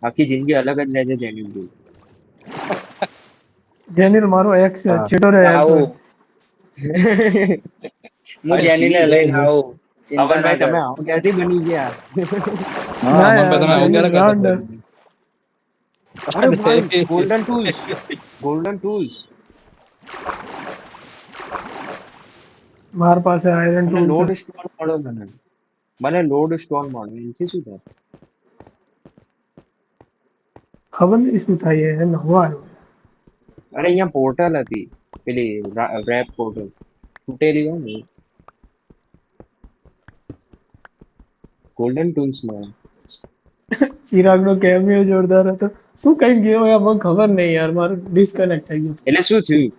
આખી જિંદગી અલગ જ રહે છે જેની જોઈ જેનિલ મારો એક્સ છે હા. છેટો રહે આવું હું જેનીને લઈને આવું. ચિંતા ના પવનભાઈ કર. તમે આવો ક્યારથી બની ગયા હા ના અમન યાર તમે આવું જેનિલ ક્યારે રાંડ અરે ભાઈ કરતા ગોલ્ડન ટૂલ્સ ગોલ્ડન ટૂલ્સ માર પાસે આયરન મને ટૂલ છે લોડ સ્ટોન મળ્યો મને લોડ સ્ટોન મળ્યો એનાથી શું થાય ખબર નહીં શું થાય એ નવો આવ્યો અરે અહીંયા પોર્ટલ હતી પેલી રેપ પોર્ટલ તૂટેલી હોય ને ગોલ્ડન ટૂલ્સ માં ચિરાગ નો કેમિયો જોરદાર હતો શું કઈ ગયો યાર મને ખબર નહીં યાર મારું ડિસ્કનેક્ટ થઈ ગયું એટલે શું થયું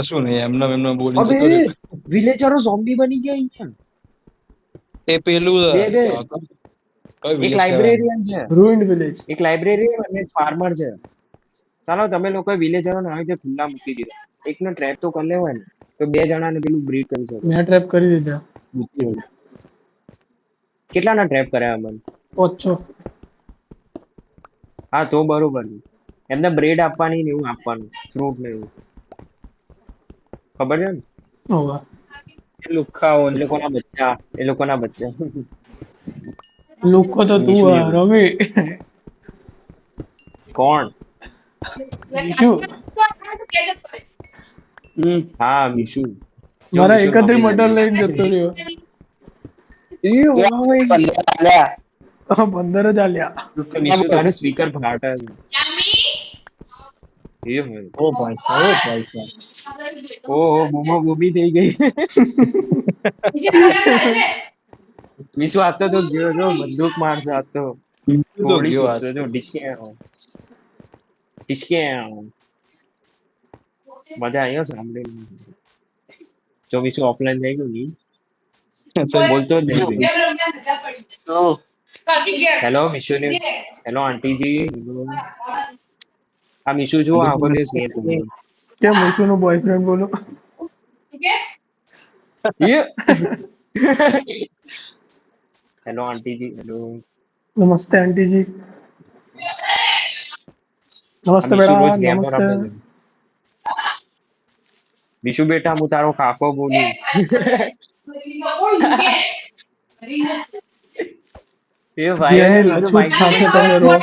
શું નહીં એમને બોલીને અબે જતો રહ્યો વિલેજરો ઝોમ્બી બની ગયા અહીંયા એ પેલું બે બે કઈ એક વિલેજ કહેવાય લાઇબ્રેરિયન છે રૂઇન્ડ વિલેજ એક લાઇબ્રેરિયન અને એક ફાર્મર છે ચાલો તમે લોકો વિલેજરો ને આવી રીતે ખુલ્લા મૂકી દીધા એકનો ટ્રેપ તો કરી લેવાય ને તો બે જણાને પેલું બ્રીડ કરી શકો મેં ટ્રેપ કરી દીધા કેટલાના ટ્રેપ કર્યા અમન ઓછો હા તો બરોબર છે એમને બ્રેડ આપવાની ને એવું આપવાનું ફ્રૂટ ને એવું ખબર છે ને હોવા એ લુખ્ખાઓ એ લોકોના બચ્ચા એ લોકોના બચ્ચા લોકો તો તું મીશુ આ જેવું રવિ કોણ શું હમ. હા મીશુ જો મારા મીશુ 31 પકડી મટર લીધી. લઈને જતો રહ્યો એ ભાઈ. 15 આલ્યા. 15 જ આલ્યા તો મીશુ તારું સ્પીકર ફાટે છે એ ભાઈ ઓ ભાઈ સાહેબ ઓ ભાઈ સાહેબ ઓહો બૂમો બૂમી થઈ ગઈ મીશુ આપતો તો ગયો જો બંદૂક મારશે આપતો બીજું તો ગોળી ગયો ચૂકશે જો ડિસ્કે ડિસ્કે મજા આવી હો સાંભળીને જો મીશુ ઓફલાઈન થઈ ગયું ની બોલતો જ નહીં શું? હેલો મીશુ ને હેલો આંટીજી આ મીશુ જો આખો દિવસ ગેમ રમે. કેમ વિશુ નું બોયફ્રેન્ડ બોલો ये हेलो आंटी जी हेलो નમસ્તે આંટીજી નમસ્તે हम इशू બેટા रोज गेम और નમસ્તે रमे વિશુ બેટા હું તારો કાકો બોલું. એ ભાઈ જેનિલ વિશુ અછૂત માઈક સાથે બંધ તમે કર. રહો.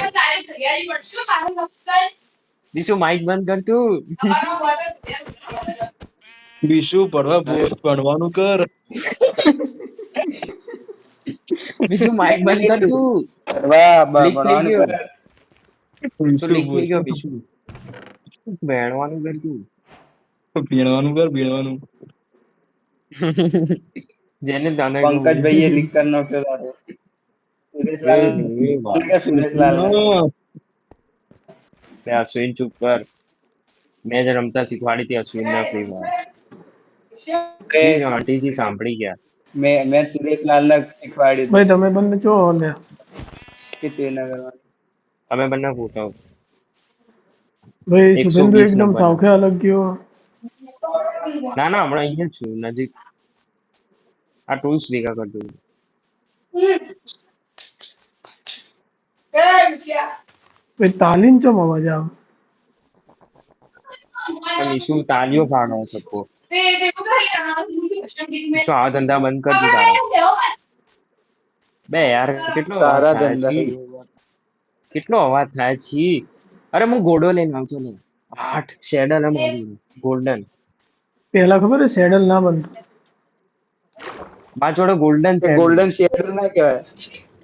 વિશુ માઈક બંધ કર તું. વિશુ ભણવાનું કર. વિશુ માઈક બંધ કર તું. વાહ લીક થઈ ભણવાનું ગયો. કર. તો લીક થઈ ગયો વિશુ. ભણવાનું કર તું. ભીણવાનું કર ભીણવાનું. જેને તને કહું. પંકજ ભાઈએ લીક કરી નાખ્યો તારો. સુરેશલાલ એ વાત. કે સુરેશલાલ ને બે અશ્વિન ચૂપ કર. મેં જ રમતા શીખવાડી હતી અશ્વિન ના ફ્રી માં. આંટીજી સાંભળી ગયા. મેં સુરેશલાલ ને શીખવાડ્યું ભાઈ તમે બંને જો ને કે ચેન ના કરવાનું. અમે બંને ફોટો ભાઈ 120 શુભેન્દુ એકદમ નંબર. સાવખે અલગ ગયો. ના ના હમણાં અહીંયા જ છું નજીક. આ ટૂલ્સ ભેગા કરતો છું. ભાઈ તાલીમ ચમ અવાજ આવે. પણ ઈશુ તાલીઓ પાડો સકો. ઈશુ આ ધંધા બંધ કર દી તારા. બે યાર કેટલો અવાજ તારા થાય ધંધા છે. કેટલો અવાજ થાય છે. અરે હું ગોડો લઈને આવું છું ને. 8 શેડલ એમ ગોલ્ડન. પેલા ખબર હે સેડલ ના બનતો. મારા જોડે ગોલ્ડન એ ગોલ્ડન શેડ ના કહેવાય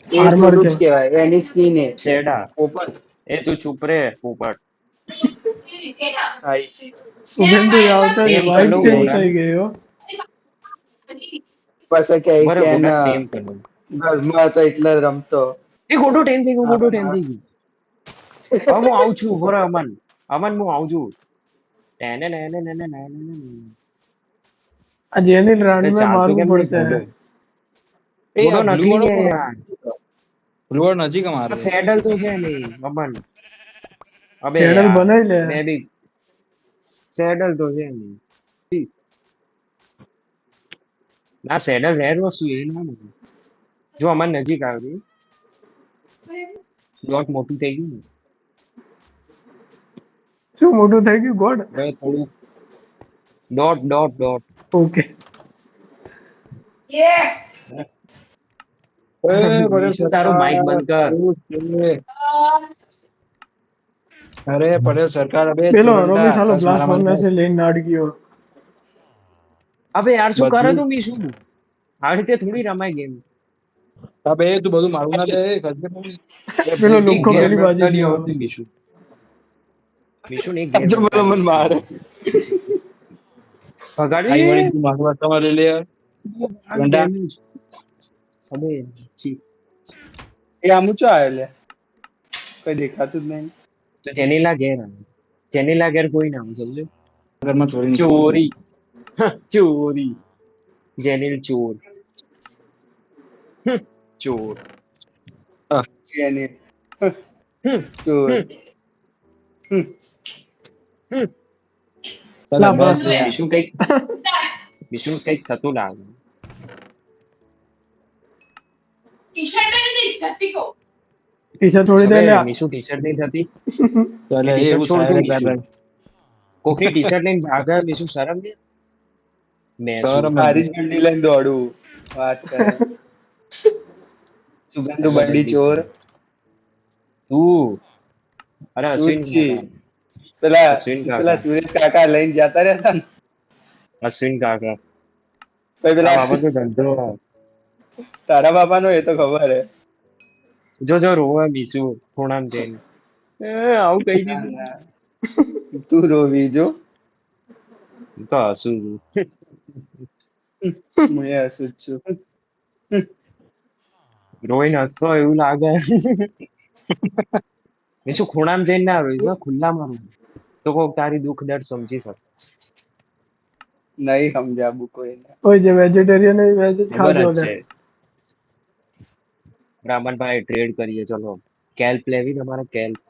એ Armor થોડું જ કહેવાય. કહેવાય એની સ્કીન એ શેડા. ઓપન એ તું ચૂપ રે પોપટ. થાય શુભેન્દુ આવતા Name વાઇસ કરું ચેન્જ ગોડા. થઈ ગયો. પછી કે બરાબર કે ગોડા એના ટેમ કરું. ઘરમાં હતો એટલે રમતો એ ગોડો ટેમ થઈ ગયો ગોડો ટેમ થઈ ગયું. હવે હું આવું છું બરો અમન. અમન હું આવું છું. ટેને ને ને ને ને ને ને ને. આ જેનિલ તે રાણીમાં ચાલતું મારવું કેમ નહીં પડશે. ગોડો? એ ગોડો આ નથી blue ને વાળો યાર. blue વાળો નજીક અમારે. આ સેડલ તો છે નહીં અમન. અબે સેડલ યાર, બનાવી લે. મેં બી સેડલ તો છે નહીં. ના સેડલ રેર વસ્તુ એ ના નથી. જો અમાર નજીક આવ્યું ડોટ મોટું થઈ ગયું ને. શું મોટું થઈ ગયું ગોડ. હવે થોડું dot dot dot. Okay. Vishu તારું માઈક બંધ કર. અરે પટેલ સરકાર અબે પેલો ચોરંડા રમેશ હાલો બસ બ્લાસ્ટ મારામારી ફર્નેસ થાય. લઈને નાડ ગયો. અબે યાર શું કરે બધું. તું મીશુ? આવી રીતે થોડી રમાય ગેમ. અબે તું બધું મારું ના દે ખર્ચે નહીં. પેલો એક લુખ્ખો ગેમ પેલી બાજુ રમતા નહીં ગયો. આવડતું મીશુ. મીશુને એક ગેમ જો રમતા મને નહીં મારે આવડતું. ભગાડી આઈ દે. વળી તું મારું વાત તમારે લે યાર. આ ગંડા. damage. અબે છી. એ આમ ઊંચો આવ્યો લે કઈ દેખાતું જ નહીં તો જેનીલા ઘેર આવે. જેનીલા ઘેર કોઈ ના આવે સમજો. ઘરમાં ચોરી નહીં. ચોરી. ચોરી. જેનિલ ચોર. ચોર. છે એની હમ, ચોર હમ, હમ. હમ. લા બસ બસ. યાર. બીજું કઈક થતું લાગે. ટી-શર્ટ છોડી દે હવે લ્યા. મીશુ ટી-શર્ટ નહીં થતી. ચાલે ટી-શર્ટ એવું છોડ દઉં થાય મીશુ. કોકની ટી-શર્ટ લઈને ભાગે મીશુ શરમ નહીં? મેં શું? શરમ. હારી જ બંડી લઈને દોડવું વાત કરે સુગંધુ બંડી ચોર તું. અરે અશ્વિન તુચી કાકા. પેલા અશ્વિન કાકા. પેલા સુરેશ કાકા લઈને જતા રહેતા ને અશ્વિન કાકા. પછી આ પેલા બાબત ધંધો. તારા બાપા નો એ તો ખબર હે જો જો રોવે મીશુ ખૂણામાં જઈને. આવું કહી ના, દીધું. ના. તું રોવી જો હું તો હસું છું. હું એ હસું જ છું રોઈને હસતો એવું લાગે. મીશુ ખૂણામાં જઈને ના રોઈશ હો, ખુલ્લામાં રોઈશ. તો કોક તારી દુઃખ દર્દ સમજી શકે. નહીં સમજાવું કોઈને ઓય જે વેજીટેરિયન એ વેજ જ ખબર ખાજો જ ને. છે. રામનભાઈ ટ્રેડ કરીએ ચલો. કેલ્પ લેવી તમારે કેલ્પ.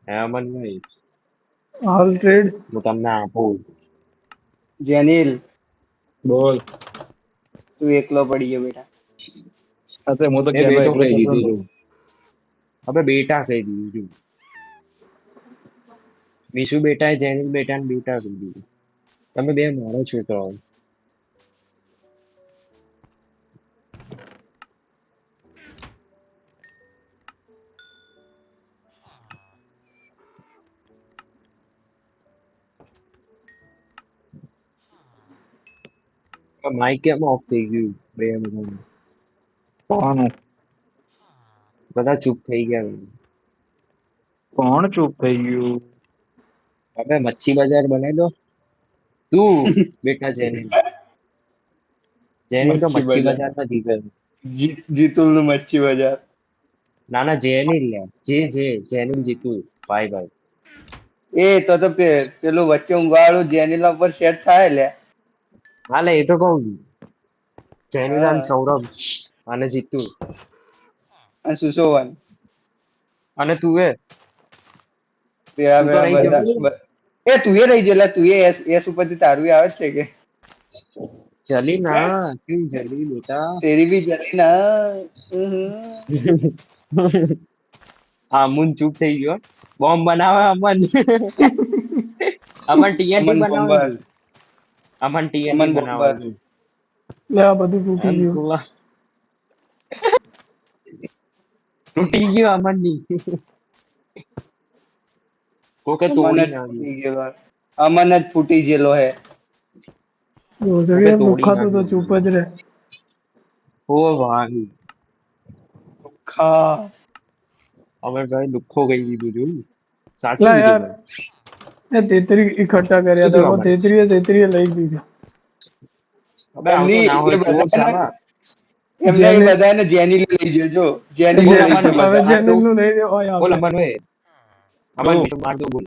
હે અમનભાઈ હાલ ટ્રેડ. હું તમને આપું. જેનિલ બોલ. તું એકલો પડી ગયો બેટા હશે હું તો એ કહેવાય બેટો એકલો કહી જતો દીધું રહું. છું. હવે બેટા કહી દીધું છું. વિશુ બેટા જેનિલ બેટા ને બેટા કરી દીધું. તમે બે મારો છોકરાઓ. માઇક કેમ ઓફ થઈ ગયું બે મિનિટ કોણ બધા ચૂપ થઈ ગયા. કોણ ચૂપ થઈ ગયું? હવે મચ્છી બજાર બનાવી દો. તું બેટા જેનિલ જેનિલ તો મચ્છી મચ્છી બજાર બજારમાં જીતે. જીતુલ નું મચ્છી બજાર. ના ના જેનિલ લે જે જેનિલ જીતું ભાઈ ભાઈ. તો પેલું વચ્ચે ઊંઘવા વાળું જેનીલા ઉપર સેટ થાય લે. હા લે એ તો કહું છું. જેનિલ અને હા સૌરભ અને જીતું અને સુશોવન અને તું એ પેલા તું તો પેલા રહી ગયો. તું એ રહી ગયેલા તું એ એસ ઉપરથી તારું આવે જ છે કે જલી ના ક્યું જલી બેટા. તેરી બી જલી ના. અમન ચૂપ થઈ ગયો. બોમ્બ બનાવે અમન. અમન ટીએનટી અમન બનાવે બોમ્બર છે. અમન અમન ટીએનટી બનાવે બોમ્બર છે. લે આ બધું તૂટી એમ ગયું. ખુલ્લા તૂટી ગયો અમન ની. કોકે અમન જ તોડી નાખ્યું. ફૂટી ગયેલો અમન જ ફૂટી ગયેલો હે કોકે રોજડી તોડી મુખાતું તો ચૂપ નાખ્યું. જ રહે. ઓ ભાઈ ખા અમે ભાઈ દુઃખો કહી દીધું જોયું. સાચું લા કીધું યાર ભાઈ. એ તેત્રી ઇકઠ્ઠા કર્યા શું હતા થયું પણ અમન? તેત્રીએ લઈ દીધા. હવે આવતો એમની ના એ હોય ચોર બધાને સાલા. એમને એ જેને બધાને જેની લઈ જજો જેની બોલ લઈ અમન જો મીઠું હવે બધા માર જેનિલ દઉં. નું નહીં હોય બોલ આવશે. અમન હોય. અમન તો મીઠું માર દઉં બોલ.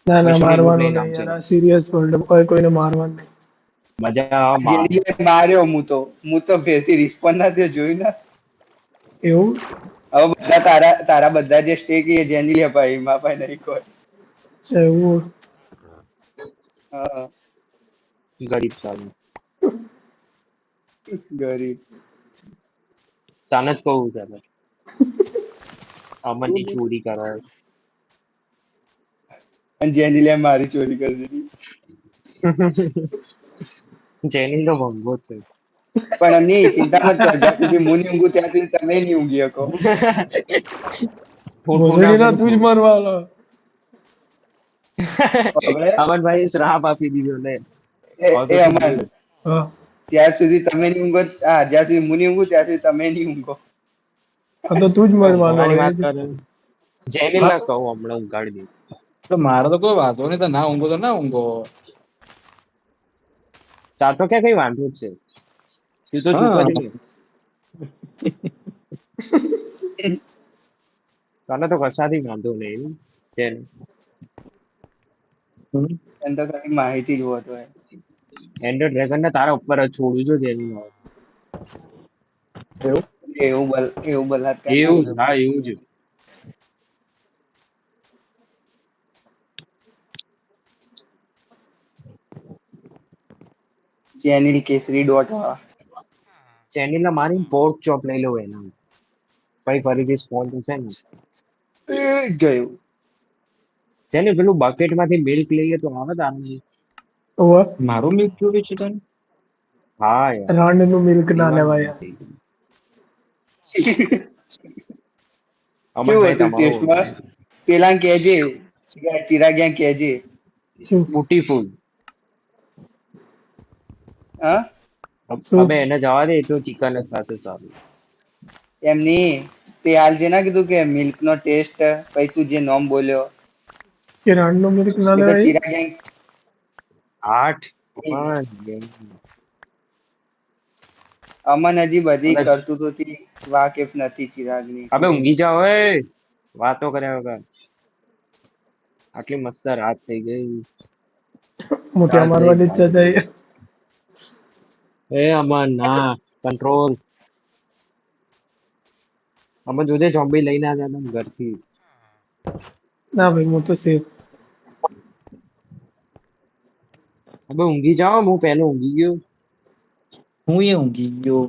ના ના મિશોની લૂંટ મારવાનું લઈને નહીં આવશે. યાર આ સિરિયસ વર્લ્ડ કોઈને મારવાનું નહીં. મજા આવે માર. જેની માર્યો હું તો ફેરથી રિસ્પોન્ડ ના થયો જોયું ને એવું હવે બધા તારા બધા જે સ્ટેક એ જેની લે ભાઈ એમાં ભાઈ નહીં કોઈ છે એવું. હા ગરીબ સાલું. ગરીબ તને જ કહું છે ભાઈ. અમન ની ચોરી કરે. અને જેની લે મારી ચોરી કરી દીધી જેની તો ભંગો જ છે. પણ એમની ચિંતા મત કર જ્યાં સુધી હું નહીં ઊંઘું ત્યાં સુધી તમે નહીં ઊંઘી શકો ખોટું ના ભોસડીના તું જ બોલશો. મરવાનો. હવે અમન ભાઈ શ્રાપ આપી દીધો લે. હવે તો એ તું અમન બોલ. હા જ્યાં સુધી તમે નહીં ઊંઘો જ્યાં સુધી હું નહીં ઊંઘું ત્યાં સુધી તમે નહીં ઊંઘો આ તો તું જ મરવાનો ઊંઘવાની હોય વાત એ જ. કરે. જેનિલ હા ના કહું હમણાં ઊંઘાડી દઈશ. તો મારો તો કોઈ વાંધો નહીં, તો ના ઊંઘો તો ના ઊંઘો. તાર તો ક્યાં કઈ વાંધો જ છે. તું તો ચૂપ હા. જ રહે. તને તો કશાથી વાંધો નહીં જેન. એમ તો ખાલી માહિતી જ હોતો હોય એન્ડર ડ્રેગન ને તારા ઉપર જ છોડું છો જેની. એવું એવું બલાત્કાર ના એવું જ કરે હા એવું જ. જેનિલ કેસરી ડોટ ચેનલ ને મારીને પોર્ક ચોપ લઈ લો એના. પછી ફરીથી સ્પોન થશે ને. ગયું જેને પેલું બકેટ માંથી મિલ્ક લઈએ તો આવે તારે. ઓવે મારું મિલ્ક જોવે છે તને? હા યાર રાંડનું મિલ્ક ના પીવાનું લેવાય મન યાર. થઈ ગયું. અમનભાઈ કેવું હતું તમારો ટેસ્ટમાં પેલા કેજે ચિરાગ્યા કેજે શું બ્યુટીફુલ. હા શું હવે એને જવા દે એ તો ચિકન જ ખાશે સારું. એમની તે હાલ જે ના કીધું કે મિલ્ક નો ટેસ્ટ પછી તું જે નોમ બોલ્યો કે રાંડનું મિલ્ક ના એ તો લેવાય. ચિરાગ્યા 8 અમન. અમન હજી બધી હવે કરતૂતોથી વાકેફ નથી ચિરાગની હવે એટલે ઊંઘી જાઓ એ વાતો કર્યા વગર. આટલી મસ્ત રાત થઈ ગઈ. મોઢિયા રાત જઈ મારવાની ઈચ્છા ભાઈ. થાય. એ અમન ના કંટ્રોલ. અમન જોજે જોમ્બી લઈને આવ્યા હતા ઘરથી. ના ભાઈ હું તો સેફ. હવે ઊંઘી જાઓ હું પહેલો ઊંઘી ગયો. હું એ ઊંઘી ગયો.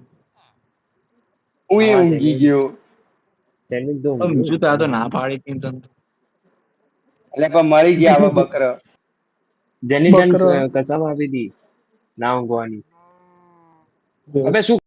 હું એ હા ઊંઘી જેનિલ ગયો જેનિલ તો પણ ઊંઘ્યો. બીજું તો આ તો ના પાડી હતી તને. એટલે પણ મળી ગયા હવે બકરો. જેની જાન બકરો. કસમ આપી હતી ના ઊંઘવાની. અબે શું